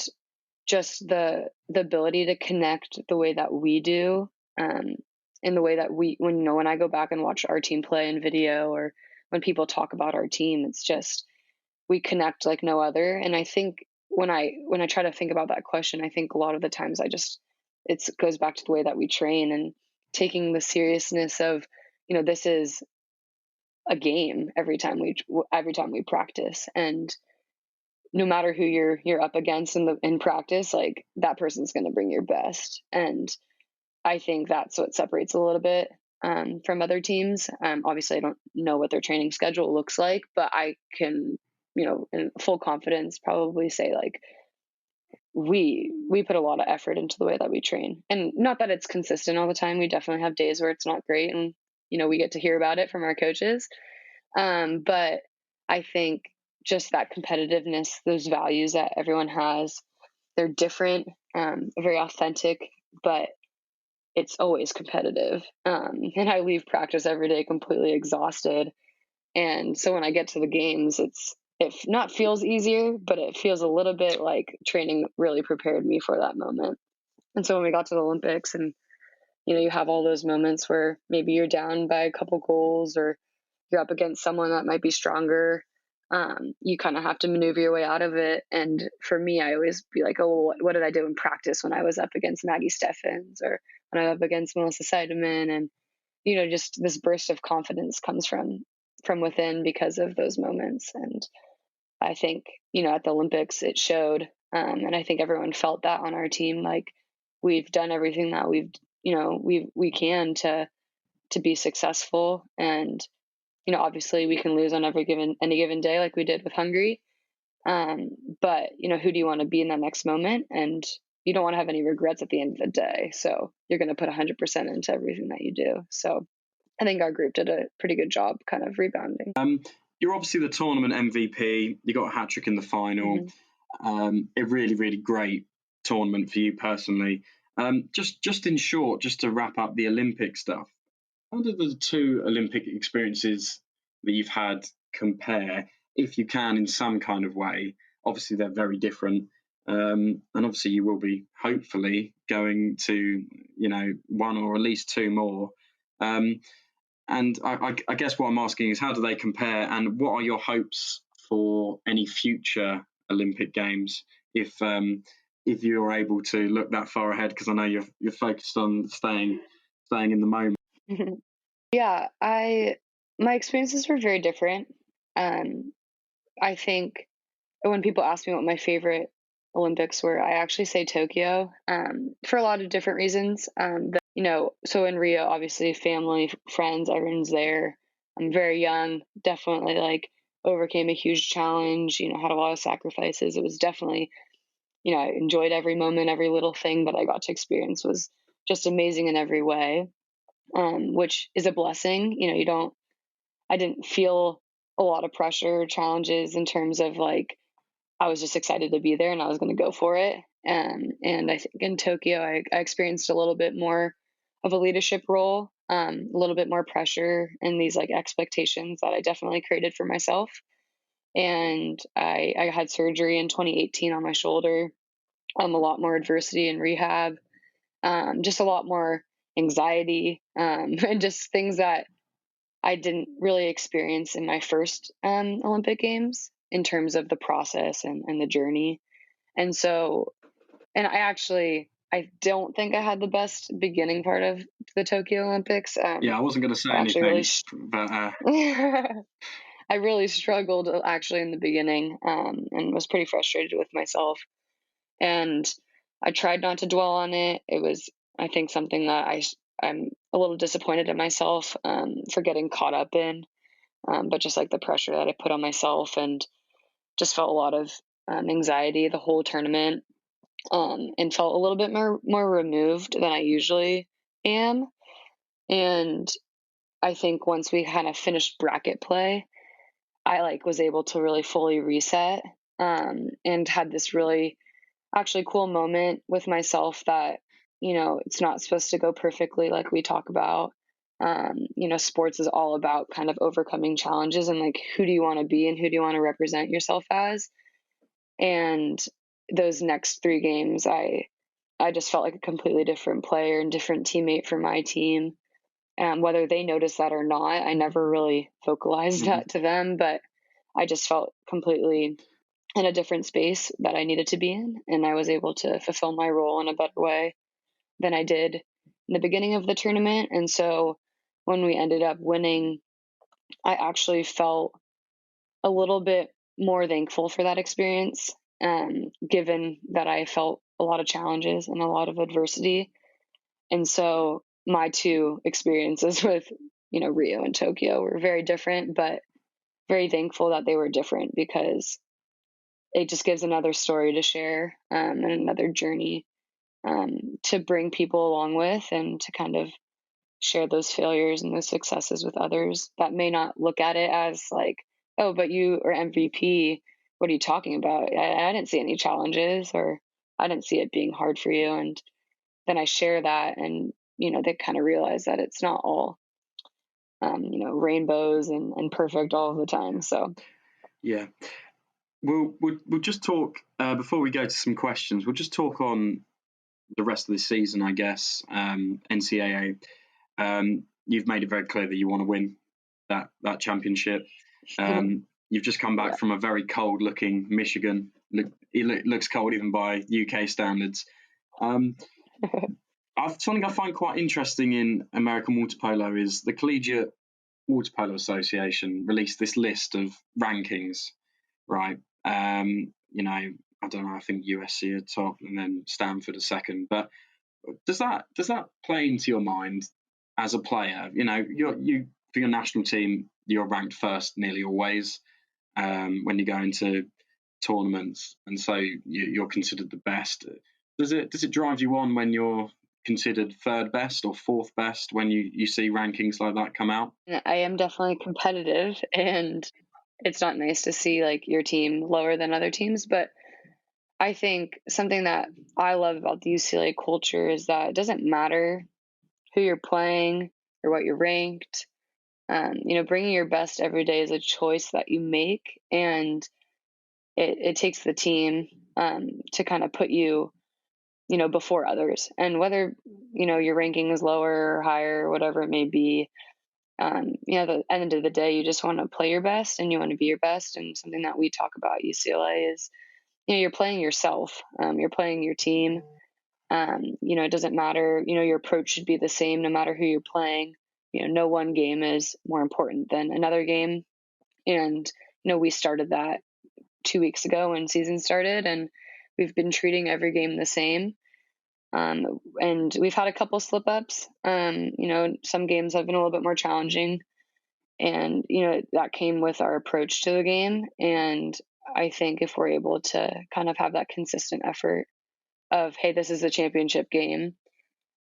just the ability to connect the way that we do, in the way that when I go back and watch our team play in video, or when people talk about our team, it's just we connect like no other. And I think when I try to think about that question, I think a lot of the times it goes back to the way that we train, and taking the seriousness of, this is a game every time we practice, and no matter who you're up against in practice, like that person's going to bring your best. And I think that's what separates a little bit from other teams. Obviously, I don't know what their training schedule looks like, but I can, in full confidence, probably say like we put a lot of effort into the way that we train, and not that it's consistent all the time. We definitely have days where it's not great, and we get to hear about it from our coaches. But I think just that competitiveness, those values that everyone has, they're different, very authentic, but it's always competitive. And I leave practice every day completely exhausted. And so when I get to the games, it not feels easier, but it feels a little bit like training really prepared me for that moment. And so when we got to the Olympics, and you have all those moments where maybe you're down by a couple goals, or you're up against someone that might be stronger, you kind of have to maneuver your way out of it. And for me, I always be like, oh, what did I do in practice when I was up against Maggie Steffens, or when I was up against Melissa Seidemann? And just this burst of confidence comes from within because of those moments. And I think at the Olympics it showed, and I think everyone felt that on our team. Like, we've done everything that we can to be successful. And obviously we can lose on any given day, like we did with Hungary. But who do you want to be in that next moment? And you don't want to have any regrets at the end of the day. So you're going to put 100% into everything that you do. So I think our group did a pretty good job kind of rebounding. You're obviously the tournament MVP. You got a hat trick in the final. Mm-hmm. A really, really great tournament for you personally. Just in short, just to wrap up the Olympic stuff, how do the two Olympic experiences that you've had compare, if you can, in some kind of way? Obviously, they're very different. And obviously, you will be hopefully going to, one or at least two more. And I guess what I'm asking is, how do they compare, and what are your hopes for any future Olympic Games if you're able to look that far ahead? Because I know you're focused on staying in the moment. Yeah, my experiences were very different. I think when people ask me what my favorite Olympics were, I actually say Tokyo, for a lot of different reasons. So in Rio, obviously family, friends, everyone's there. I'm very young, definitely like overcame a huge challenge, had a lot of sacrifices. It was definitely, I enjoyed every moment, every little thing that I got to experience was just amazing in every way, which is a blessing. I didn't feel a lot of pressure or challenges in terms of like, I was just excited to be there and I was going to go for it. And I think in Tokyo, I experienced a little bit more of a leadership role, a little bit more pressure and these like expectations that I definitely created for myself. And I had surgery in 2018 on my shoulder, a lot more adversity in rehab, just a lot more anxiety, and just things that I didn't really experience in my first Olympic Games in terms of the process and the journey. And so, and I don't think I had the best beginning part of the Tokyo Olympics. Yeah, I wasn't going to say anything, but I really struggled actually in the beginning, and was pretty frustrated with myself. And I tried not to dwell on it. It was, I think, something that I'm a little disappointed in myself for getting caught up in, but just like the pressure that I put on myself, and just felt a lot of anxiety the whole tournament, and felt a little bit more removed than I usually am. And I think once we kind of finished bracket play, I was able to really fully reset, and had this really actually cool moment with myself that, it's not supposed to go perfectly like we talk about. Sports is all about kind of overcoming challenges and like, who do you want to be and who do you want to represent yourself as? And those next 3 games, I just felt like a completely different player and different teammate for my team. Whether they noticed that or not, I never really vocalized that to them, but I just felt completely in a different space that I needed to be in. And I was able to fulfill my role in a better way than I did in the beginning of the tournament. And so when we ended up winning, I actually felt a little bit more thankful for that experience, given that I felt a lot of challenges and a lot of adversity. And so my 2 experiences with, Rio and Tokyo were very different, but very thankful that they were different because it just gives another story to share, and another journey to bring people along with, and to kind of share those failures and those successes with others that may not look at it as like, oh, but you are MVP. What are you talking about? I didn't see any challenges, or I didn't see it being hard for you. And then I share that, and, they kind of realize that it's not all, rainbows and perfect all of the time. So, yeah. We'll just talk before we go to some questions. We'll just talk on the rest of the season, I guess. NCAA. You've made it very clear that you want to win that championship. You've just come back from a very cold-looking Michigan. It looks cold even by UK standards. Something I find quite interesting in American water polo is the Collegiate Water Polo Association released this list of rankings, right? I don't know. I think USC are top, and then Stanford are second. But does that play into your mind as a player? You for your national team, you're ranked first nearly always when you go into tournaments, and so you're considered the best. Does it drive you on when you're considered third best or fourth best when you see rankings like that come out? I am definitely competitive, and it's not nice to see like your team lower than other teams, but I think something that I love about the UCLA culture is that it doesn't matter who you're playing or what you're ranked. Bringing your best every day is a choice that you make, and it takes the team to kind of put you, before others. And whether, your ranking is lower or higher, or whatever it may be, at the end of the day, you just want to play your best and you want to be your best. And something that we talk about at UCLA is, you're playing yourself, you're playing your team. It doesn't matter, your approach should be the same no matter who you're playing. No one game is more important than another game. And, we started that 2 weeks ago when season started, and we've been treating every game the same. And we've had a couple slip ups. Some games have been a little bit more challenging, and, that came with our approach to the game. And I think if we're able to kind of have that consistent effort of, hey, this is a championship game,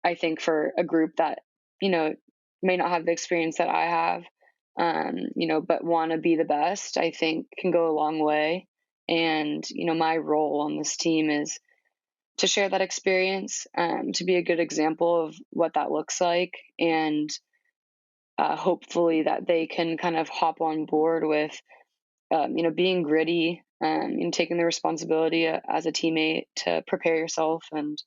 I think for a group that, may not have the experience that I have, but want to be the best, I think can go a long way. And, my role on this team is to share that experience, to be a good example of what that looks like. And hopefully that they can kind of hop on board with, being gritty, and taking the responsibility as a teammate to prepare yourself and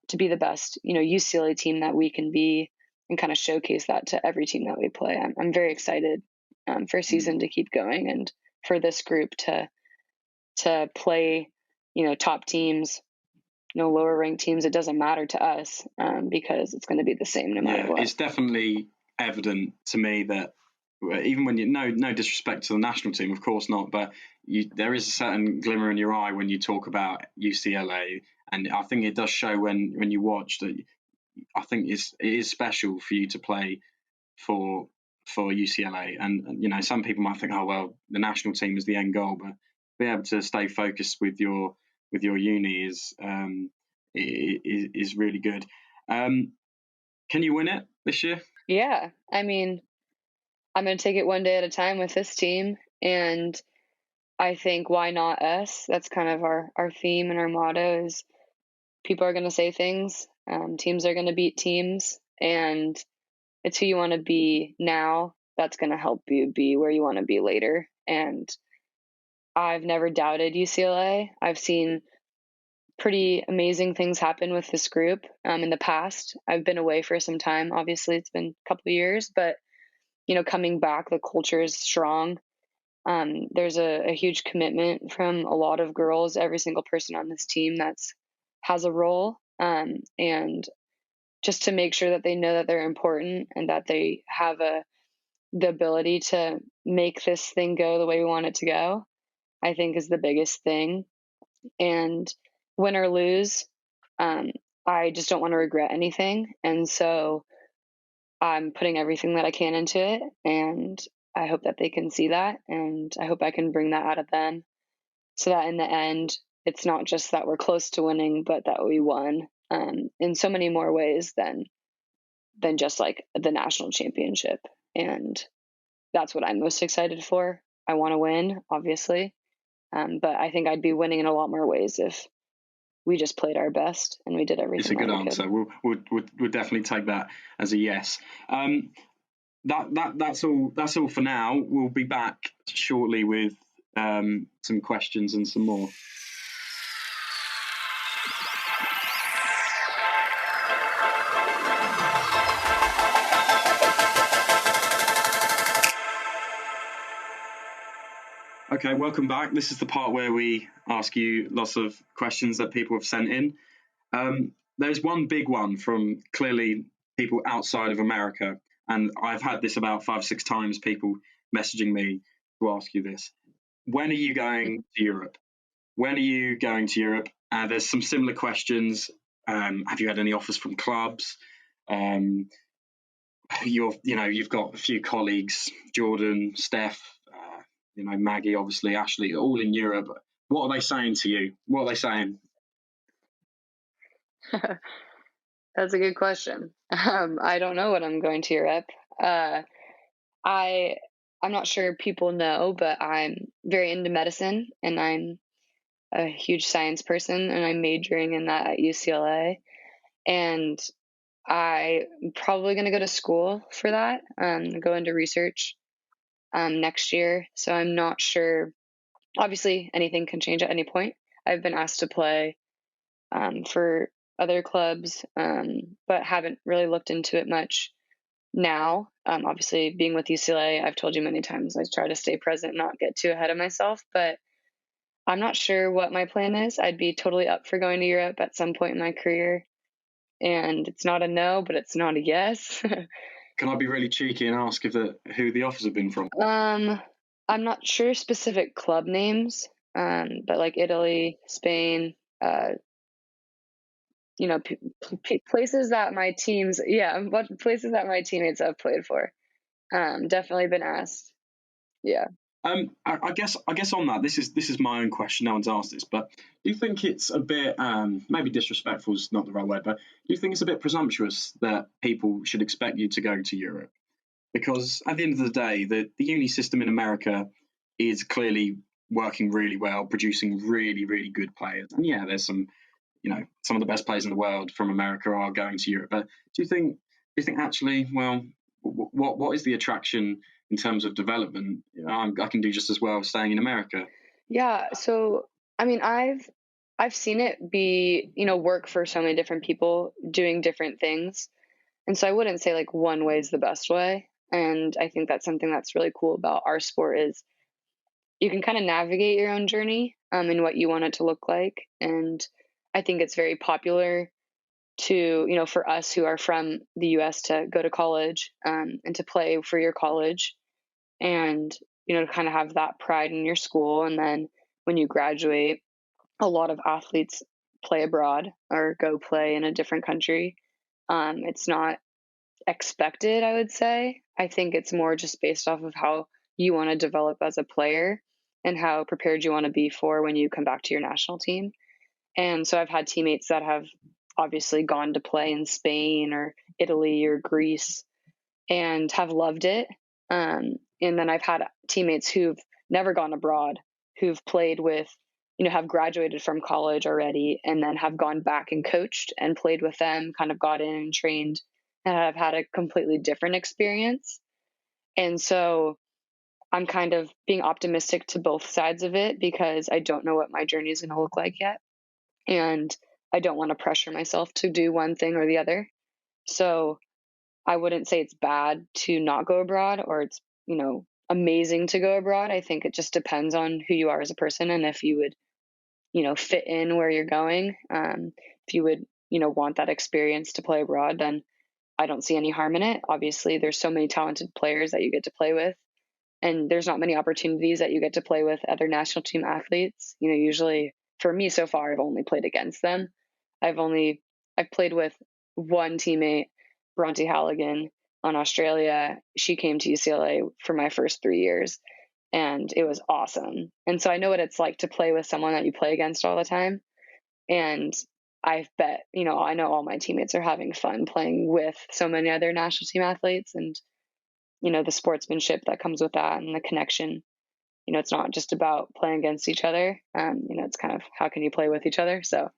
to be the best, UCLA team that we can be, and kind of showcase that to every team that we play. I'm very excited for a season to keep going, and for this group to play, top teams, lower ranked teams. It doesn't matter to us, because it's going to be the same no matter what. It's definitely evident to me that even when no disrespect to the national team, of course not, but there is a certain glimmer in your eye when you talk about UCLA, and I think it does show when you watch that. I think it is special for you to play for UCLA, and some people might think, oh well, the national team is the end goal, but be able to stay focused with your uni is really good. Can you win it this year? Yeah, I mean, I'm going to take it one day at a time with this team, and I think why not us? That's kind of our theme and our motto is people are going to say things, teams are going to beat teams, and it's who you want to be now that's going to help you be where you want to be later. And I've never doubted UCLA. I've seen pretty amazing things happen with this group in the past. I've been away for some time. Obviously, it's been a couple of years, but coming back, the culture is strong. There's a huge commitment from a lot of girls. Every single person on this team has a role, and just to make sure that they know that they're important and that they have the ability to make this thing go the way we want it to go, I think is the biggest thing. And win or lose, I just don't want to regret anything. And so I'm putting everything that I can into it. And I hope that they can see that. And I hope I can bring that out of them so that in the end, it's not just that we're close to winning, but that we won in so many more ways than just like the national championship. And that's what I'm most excited for. I want to win, obviously. But I think I'd be winning in a lot more ways if we just played our best and we did everything. It's a good answer. We'll definitely take that as a yes. That's all for now. We'll be back shortly with some questions and some more. Okay, welcome back. This is the part where we ask you lots of questions that people have sent in. There's one big one from clearly people outside of America, and I've had this about 5-6 times, people messaging me to ask you this. When are you going to Europe? When are you going to Europe? There's some similar questions. Have you had any offers from clubs? You've got a few colleagues, Jordan, Steph, Maggie, obviously, Ashley, all in Europe. What are they saying to you? What are they saying? That's a good question. I don't know when I'm going to Europe. I'm not sure people know, but I'm very into medicine and I'm a huge science person and I'm majoring in that at UCLA. And I'm probably going to go to school for that, go into research next year. So I'm not sure. Obviously, anything can change at any point. I've been asked to play for other clubs, but haven't really looked into it much now. Obviously, being with UCLA, I've told you many times, I try to stay present, not get too ahead of myself, but I'm not sure what my plan is. I'd be totally up for going to Europe at some point in my career. And it's not a no, but it's not a yes. Can I be really cheeky and ask who the offers have been from? I'm not sure specific club names, but like Italy, Spain, places that my places that my teammates have played for. Definitely been asked. Yeah. I guess on that, this is my own question. No one's asked this, but do you think it's a bit maybe disrespectful is not the right word, but do you think it's a bit presumptuous that people should expect you to go to Europe? Because at the end of the day, the uni system in America is clearly working really well, producing really, really good players. And yeah, there's some of the best players in the world from America are going to Europe. But do you think actually, well, what is the attraction in terms of development? I can do just as well staying in America. Yeah. So, I mean, I've seen it be, work for so many different people doing different things. And so I wouldn't say like one way is the best way. And I think that's something that's really cool about our sport is you can kind of navigate your own journey and what you want it to look like. And I think it's very popular to, for us who are from the US to go to college and to play for your college and, to kind of have that pride in your school. And then when you graduate, a lot of athletes play abroad or go play in a different country. It's not expected, I would say. I think it's more just based off of how you want to develop as a player and how prepared you want to be for when you come back to your national team. And so I've had teammates that have obviously gone to play in Spain or Italy or Greece and have loved it. And then I've had teammates who've never gone abroad, who've played with, have graduated from college already and then have gone back and coached and played with them, kind of got in and trained have had a completely different experience. And so I'm kind of being optimistic to both sides of it because I don't know what my journey is going to look like yet. And I don't want to pressure myself to do one thing or the other. So I wouldn't say it's bad to not go abroad or it's, amazing to go abroad. I think it just depends on who you are as a person and if you would, fit in where you're going. If you would, want that experience to play abroad, then I don't see any harm in it. Obviously, there's so many talented players that you get to play with, and there's not many opportunities that you get to play with other national team athletes. Usually for me so far, I've only played against them. I've played with one teammate, Bronte Halligan, on Australia. She came to UCLA for my first 3 years, and it was awesome. And so I know what it's like to play with someone that you play against all the time. And I bet, I know all my teammates are having fun playing with so many other national team athletes and, the sportsmanship that comes with that and the connection. It's not just about playing against each other. It's kind of how can you play with each other? So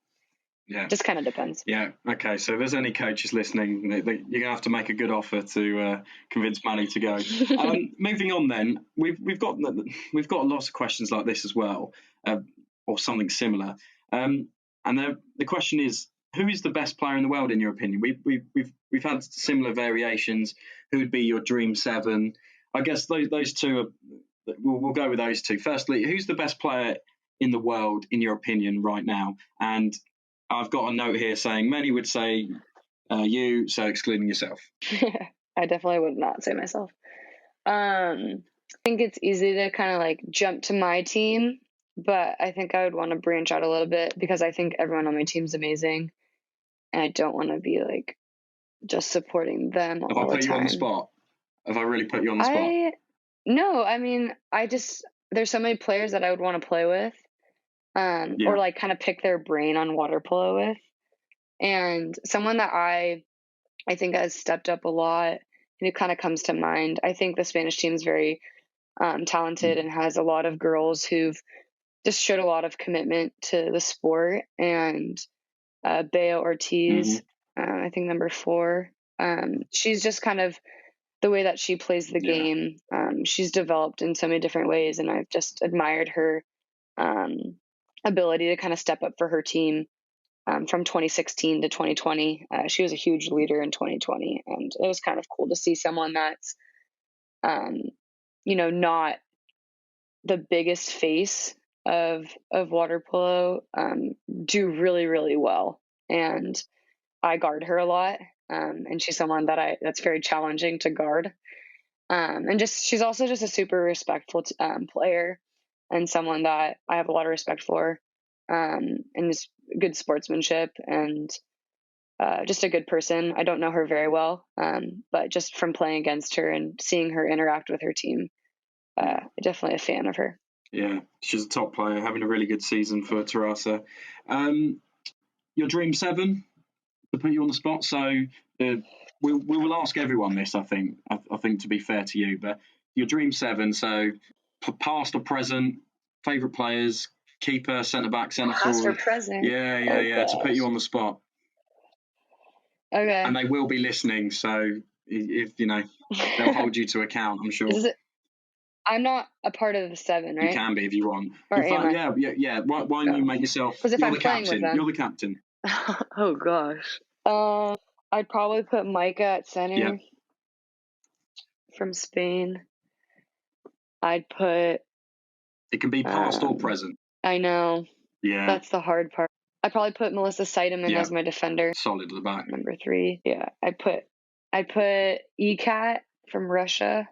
yeah, just kind of depends. Yeah. Okay. So if there's any coaches listening, you're going to have to make a good offer to convince Maddie to go. Moving on, then we've got lots of questions like this as well, or something similar. And the question is, who is the best player in the world in your opinion? We've had similar variations. Who would be your dream seven? I guess those two are. We'll go with those two. Firstly, who's the best player in the world in your opinion right now? And I've got a note here saying many would say you, so excluding yourself. I definitely would not say myself. I think it's easy to kind of like jump to my team, but I think I would want to branch out a little bit because I think everyone on my team's amazing, and I don't want to be like just supporting them all the time. Have I put you on the spot? Have I really put you on the spot? No, I mean, there's so many players that I would want to play with. Or like kind of pick their brain on water polo with. And someone that I think has stepped up a lot and who kind of comes to mind, I think the Spanish team is very talented and has a lot of girls who've just showed a lot of commitment to the sport. And Bea Ortiz, I think number 4, she's just kind of the way that she plays the game. She's developed in so many different ways, and I've just admired her ability to kind of step up for her team from 2016 to 2020. She was a huge leader in 2020, and it was kind of cool to see someone that's, not the biggest face of water polo do really, really well. And I guard her a lot, and she's someone that's very challenging to guard. And she's also just a super respectful player. And someone that I have a lot of respect for, and is good sportsmanship and just a good person. I don't know her very well, but just from playing against her and seeing her interact with her team, definitely a fan of her. Yeah, she's a top player, having a really good season for Terrassa. Your dream seven, to put you on the spot. So we will ask everyone this, I think, to be fair to you, but your dream seven, so past or present, favourite players, keeper, centre-back, centre-forward. Past or present? Yeah, to put you on the spot. Okay. And they will be listening, so if they'll hold you to account, I'm sure. I'm not a part of the 7, right? You can be if you want. Or am I? Yeah. Why don't you make yourself? Because if you're I'm the playing captain. with them. You're the captain. Oh gosh. I'd probably put Micah at center from Spain. I'd put. It can be past or present. I know. Yeah. That's the hard part. I'd probably put Melissa Seidemann as my defender. Solid at the back. Number 3. Yeah. I'd put ECAT from Russia.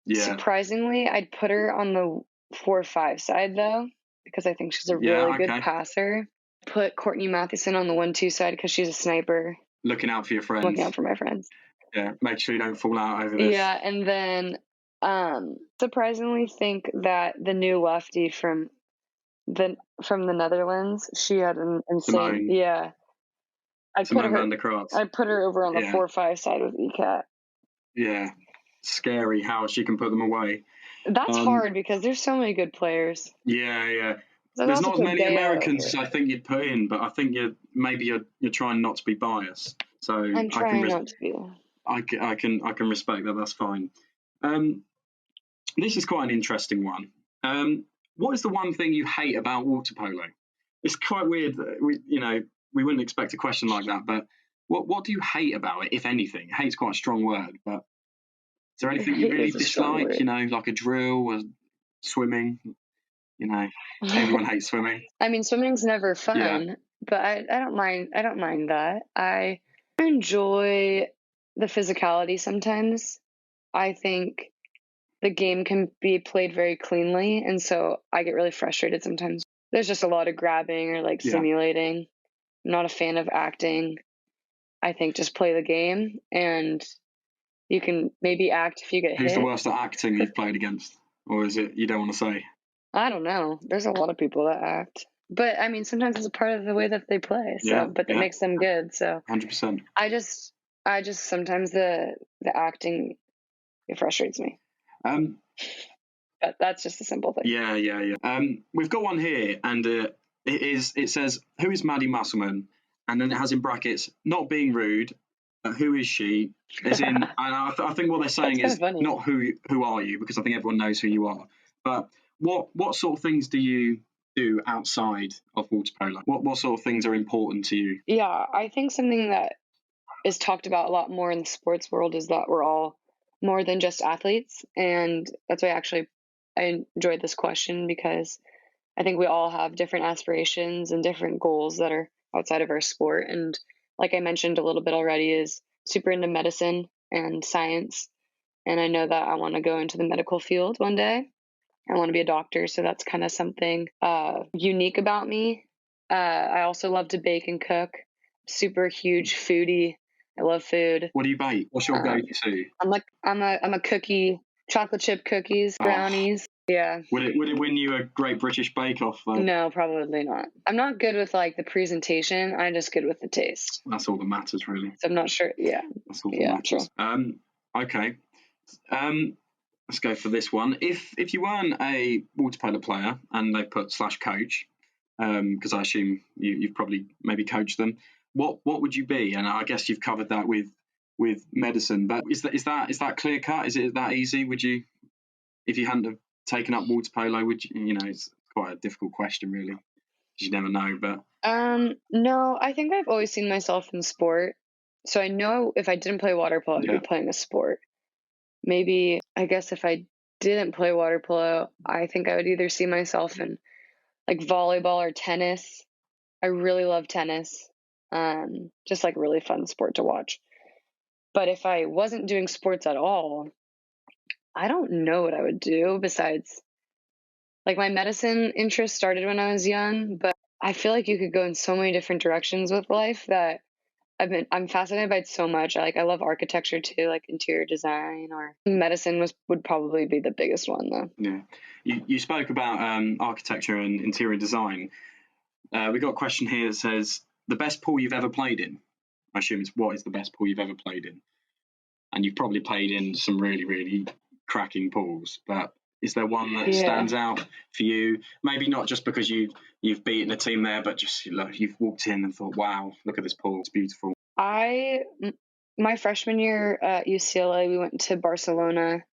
Yeah. Surprisingly, I'd put her on the 4-5 side though, because I think she's a really good passer. Put Courtney Matheson on the 1-2 side because she's a sniper. Looking out for your friends. Looking out for my friends. Yeah. Make sure you don't fall out over this. Yeah, and then surprisingly think that the new lefty from the Netherlands, she had an insane. Simone. Yeah. I'd put her over on the 4-5 side with ECAT. Yeah. Scary how she can put them away. That's hard because there's so many good players. Yeah. There's not as many Americans as I think you'd put in, but I think you're trying not to be biased. So I'm trying not to be. I can respect that. That's fine. This is quite an interesting one. What is the one thing you hate about water polo? It's quite weird that we wouldn't expect a question like that, but what do you hate about it, if anything? Hate's quite a strong word, but is there anything you really dislike? Like a drill or swimming? Everyone hates swimming. I mean, swimming's never fun, but I don't mind. I don't mind that. I enjoy the physicality sometimes. I think the game can be played very cleanly, and so I get really frustrated sometimes. There's just a lot of grabbing or like simulating. I'm not a fan of acting. I think just play the game, and you can maybe act if you get hit. Who's the worst at acting you've played against? Or is it you don't want to say? I don't know. There's a lot of people that act. But I mean, sometimes it's a part of the way that they play. So, but that makes them good. So 100%. I just sometimes the acting, it frustrates me. But that's just a simple thing. Yeah. We've got one here, and it says, "Who is Maddie Musselman?" And then it has in brackets, "Not being rude, who is she?" As in, and I think what they're saying is not who are you, because I think everyone knows who you are. But what sort of things do you do outside of water polo? What sort of things are important to you? Yeah, I think something that is talked about a lot more in the sports world is that we're all more than just athletes. And that's why I enjoyed this question, because I think we all have different aspirations and different goals that are outside of our sport. And like I mentioned a little bit already, is super into medicine and science. And I know that I want to go into the medical field one day. I want to be a doctor. So that's kind of something unique about me. I also love to bake and cook. Super huge foodie. I love food. What do you bake? What's your go-to? I'm a cookie, chocolate chip cookies, brownies. Yeah. Would it win you a Great British Bake Off though? No, probably not. I'm not good with like the presentation. I'm just good with the taste. That's all that matters, really. So I'm not sure. Yeah. That's all that matters. True. Okay. Let's go for this one. If you weren't a water polo player, and they put /coach, because I assume you've probably maybe coached them, what would you be? And I guess you've covered that with medicine, but is that clear cut? Is it that easy? Would you, if you hadn't have taken up water polo, would you? It's quite a difficult question, really. You never know, but no, I think I've always seen myself in sport. So I know if I didn't play water polo, I'd be playing a sport. Maybe, I guess if I didn't play water polo, I think I would either see myself in like volleyball or tennis. I really love tennis. Just like really fun sport to watch. But if I wasn't doing sports at all, I don't know what I would do besides, like, my medicine interest started when I was young, but I feel like you could go in so many different directions with life that I'm fascinated by it so much. I love architecture too, like interior design, or medicine would probably be the biggest one though. Yeah. You spoke about architecture and interior design. We got a question here that says, the best pool you've ever played in. I assume it's what is the best pool you've ever played in? And you've probably played in some really, really cracking pools, but is there one that stands out for you? Maybe not just because you've beaten a team there, but just you've walked in and thought, wow, look at this pool, it's beautiful. My freshman year at UCLA, we went to Barcelona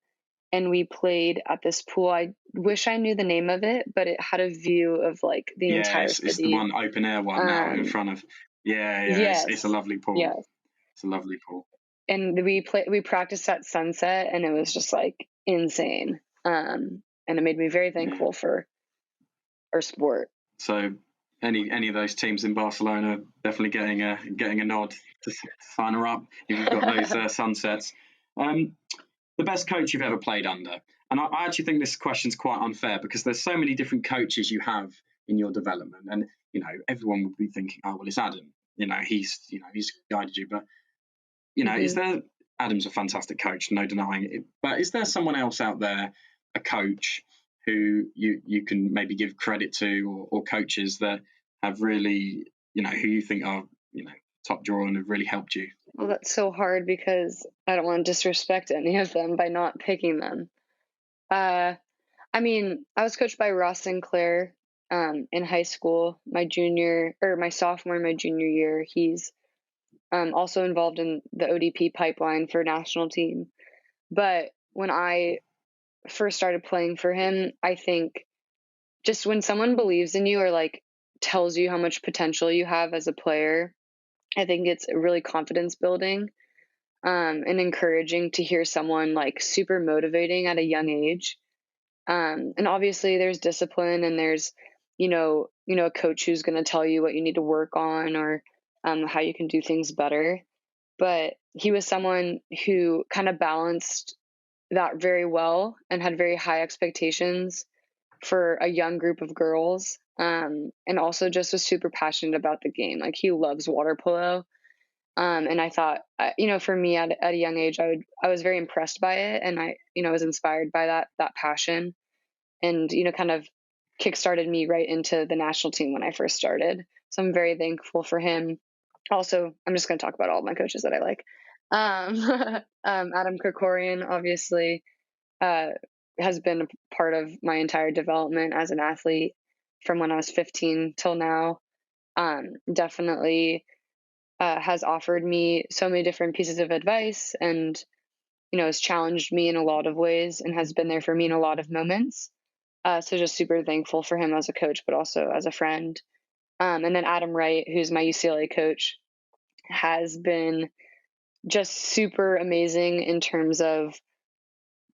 and we played at this pool. I wish I knew the name of it, but it had a view of like the entire city. It's the one open air one now in front of. It's a lovely pool. Yes. It's a lovely pool. And we practiced at sunset, and it was just like insane. And it made me very thankful for our sport. So any of those teams in Barcelona definitely getting a nod to sign her up if you've got those sunsets. The best coach you've ever played under. And I actually think this question's quite unfair, because there's so many different coaches you have in your development, and everyone would be thinking, oh well, it's Adam. He's guided you, but is there? Adam's a fantastic coach, no denying it. But is there someone else out there, a coach who you can maybe give credit to, or coaches that have really, who you think are, top drawer and have really helped you? Well, that's so hard, because I don't want to disrespect any of them by not picking them. I mean, I was coached by Ross Sinclair in high school, my sophomore and my junior year. He's also involved in the ODP pipeline for national team. But when I first started playing for him, I think just when someone believes in you or like tells you how much potential you have as a player, I think it's really confidence building, and encouraging to hear someone like super motivating at a young age. And obviously there's discipline and there's, a coach who's going to tell you what you need to work on or how you can do things better. But he was someone who kind of balanced that very well and had very high expectations for a young group of girls. And also just was super passionate about the game. Like he loves water polo. And I thought, for me at a young age, I was very impressed by it. And I was inspired by that passion and, kind of kickstarted me right into the national team when I first started. So I'm very thankful for him. Also, I'm just going to talk about all of my coaches that I like. Adam Krikorian, obviously, has been a part of my entire development as an athlete from when I was 15 till now. Definitely has offered me so many different pieces of advice and, has challenged me in a lot of ways and has been there for me in a lot of moments. So just super thankful for him as a coach, but also as a friend. And then Adam Wright, who's my UCLA coach, has been just super amazing in terms of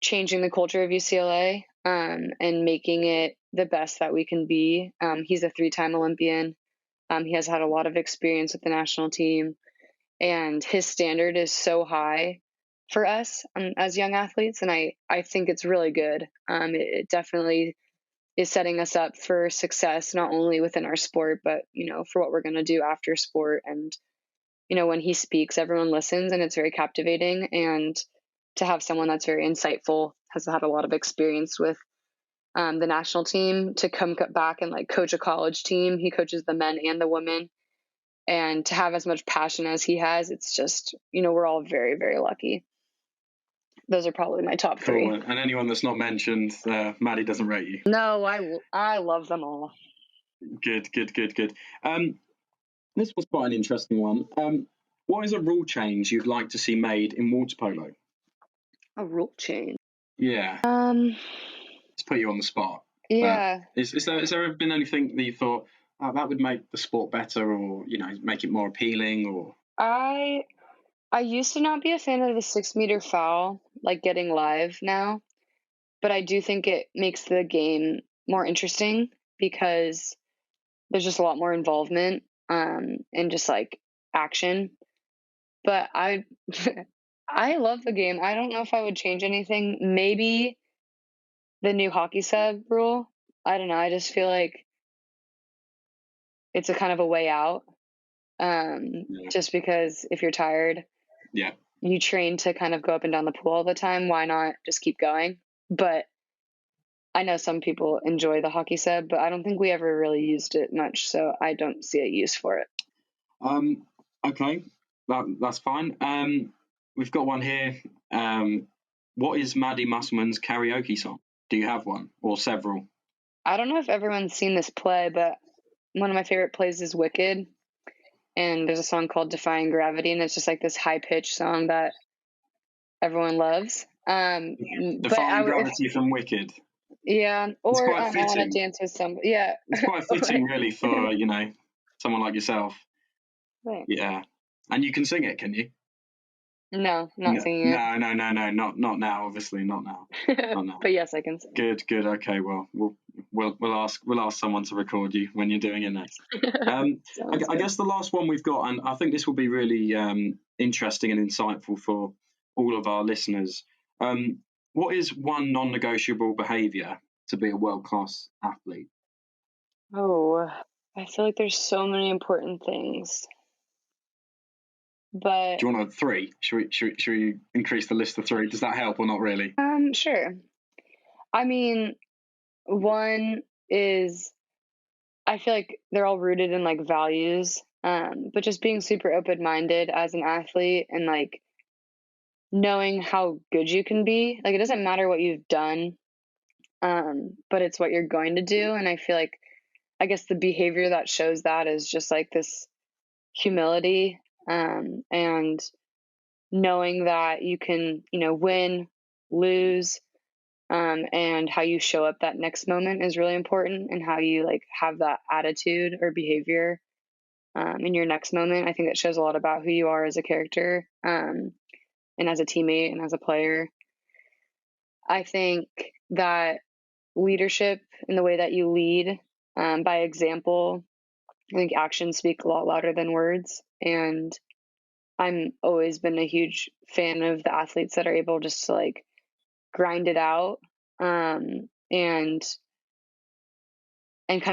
changing the culture of UCLA, and making it the best that we can be. He's a 3-time Olympian. He has had a lot of experience with the national team, and his standard is so high for us as young athletes. And I think it's really good. It definitely is setting us up for success, not only within our sport, but, for what we're going to do after sport. And, when he speaks, everyone listens and it's very captivating. And to have someone that's very insightful, has had a lot of experience with the national team, to come back and like coach a college team. He coaches the men and the women. And to have as much passion as he has, it's just, we're all very, very lucky. Those are probably my top three. Cool. And anyone that's not mentioned, Maddie doesn't rate you. No, I love them all. Good. This was quite an interesting one. What is a rule change you'd like to see made in water polo? A rule change? Yeah. Let's put you on the spot. Yeah. Is there been anything that you thought, that would make the sport better, or make it more appealing? Or I used to not be a fan of the 6-meter foul, like getting live now, but I do think it makes the game more interesting because there's just a lot more involvement, and just like action. But I I love the game. I don't know if I would change anything. Maybe the new hockey sub rule. I don't know. I just feel like it's a kind of a way out. Just because if you're tired, you train to kind of go up and down the pool all the time. Why not just keep going? But I know some people enjoy the hockey sub, but I don't think we ever really used it much, so I don't see a use for it. Okay, that's fine. We've got one here. What is Maddie Musselman's karaoke song? Do you have one or several? I don't know if everyone's seen this play, but one of my favorite plays is Wicked. And there's a song called Defying Gravity, and it's just like this high-pitched song that everyone loves. Defying Gravity from Wicked. Yeah, or I want to dance with somebody. Yeah, it's quite fitting, really, for someone like yourself. Thanks. Yeah, and you can sing it, can you? No, not singing it. No, not now. Obviously, not now. Not now. But yes, I can sing. Good. Okay, well, we'll ask someone to record you when you're doing it next. I guess the last one we've got, and I think this will be really interesting and insightful for all of our listeners. What is one non-negotiable behaviour to be a world-class athlete? Oh, I feel like there's so many important things. But do you want 3? Should we increase the list to 3? Does that help or not really? Sure. I mean, one is, I feel like they're all rooted in like values, but just being super open-minded as an athlete and like knowing how good you can be. Like it doesn't matter what you've done, but it's what you're going to do. And I feel like, I guess the behavior that shows that is just like this humility, and knowing that you can, win, lose, and how you show up that next moment is really important, and how you like have that attitude or behavior in your next moment. I think it shows a lot about who you are as a character, and as a teammate and as a player. I think that leadership in the way that you lead by example, I think actions speak a lot louder than words. And I'm always been a huge fan of the athletes that are able just to like grind it out, and kind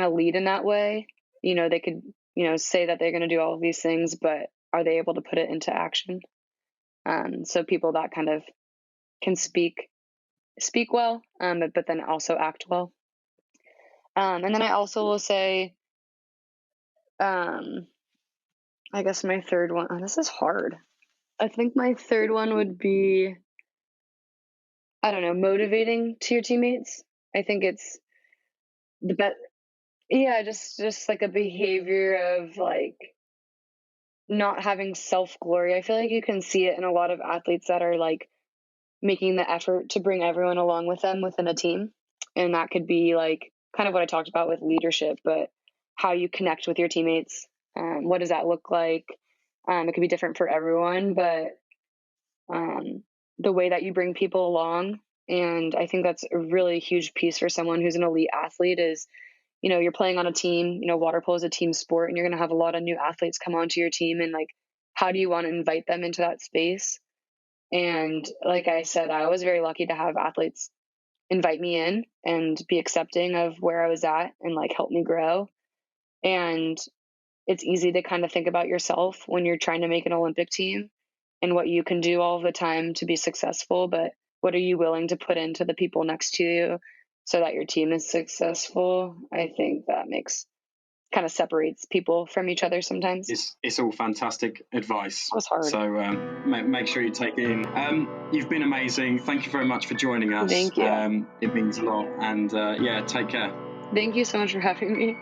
of lead in that way. They could, say that they're going to do all of these things, but are they able to put it into action? So people that kind of can speak well, but then also act well. And then I also will say, I guess my third one, this is hard. I think my third one would be, I don't know, motivating to your teammates. I think it's the best. Yeah, just like a behavior of like not having self glory. I feel like you can see it in a lot of athletes that are like making the effort to bring everyone along with them within a team. And that could be like kind of what I talked about with leadership, but how you connect with your teammates. What does that look like? It could be different for everyone, but the way that you bring people along. And I think that's a really huge piece for someone who's an elite athlete is, you're playing on a team, water polo is a team sport, and you're going to have a lot of new athletes come onto your team. And like, how do you want to invite them into that space? And like I said, I was very lucky to have athletes invite me in and be accepting of where I was at and like help me grow. And it's easy to kind of think about yourself when you're trying to make an Olympic team and what you can do all the time to be successful, but what are you willing to put into the people next to you so that your team is successful? I think that kind of separates people from each other sometimes. It's all fantastic advice. That was hard. So make sure you take it in. You've been amazing. Thank you very much for joining us. Thank you. It means a lot. And take care. Thank you so much for having me.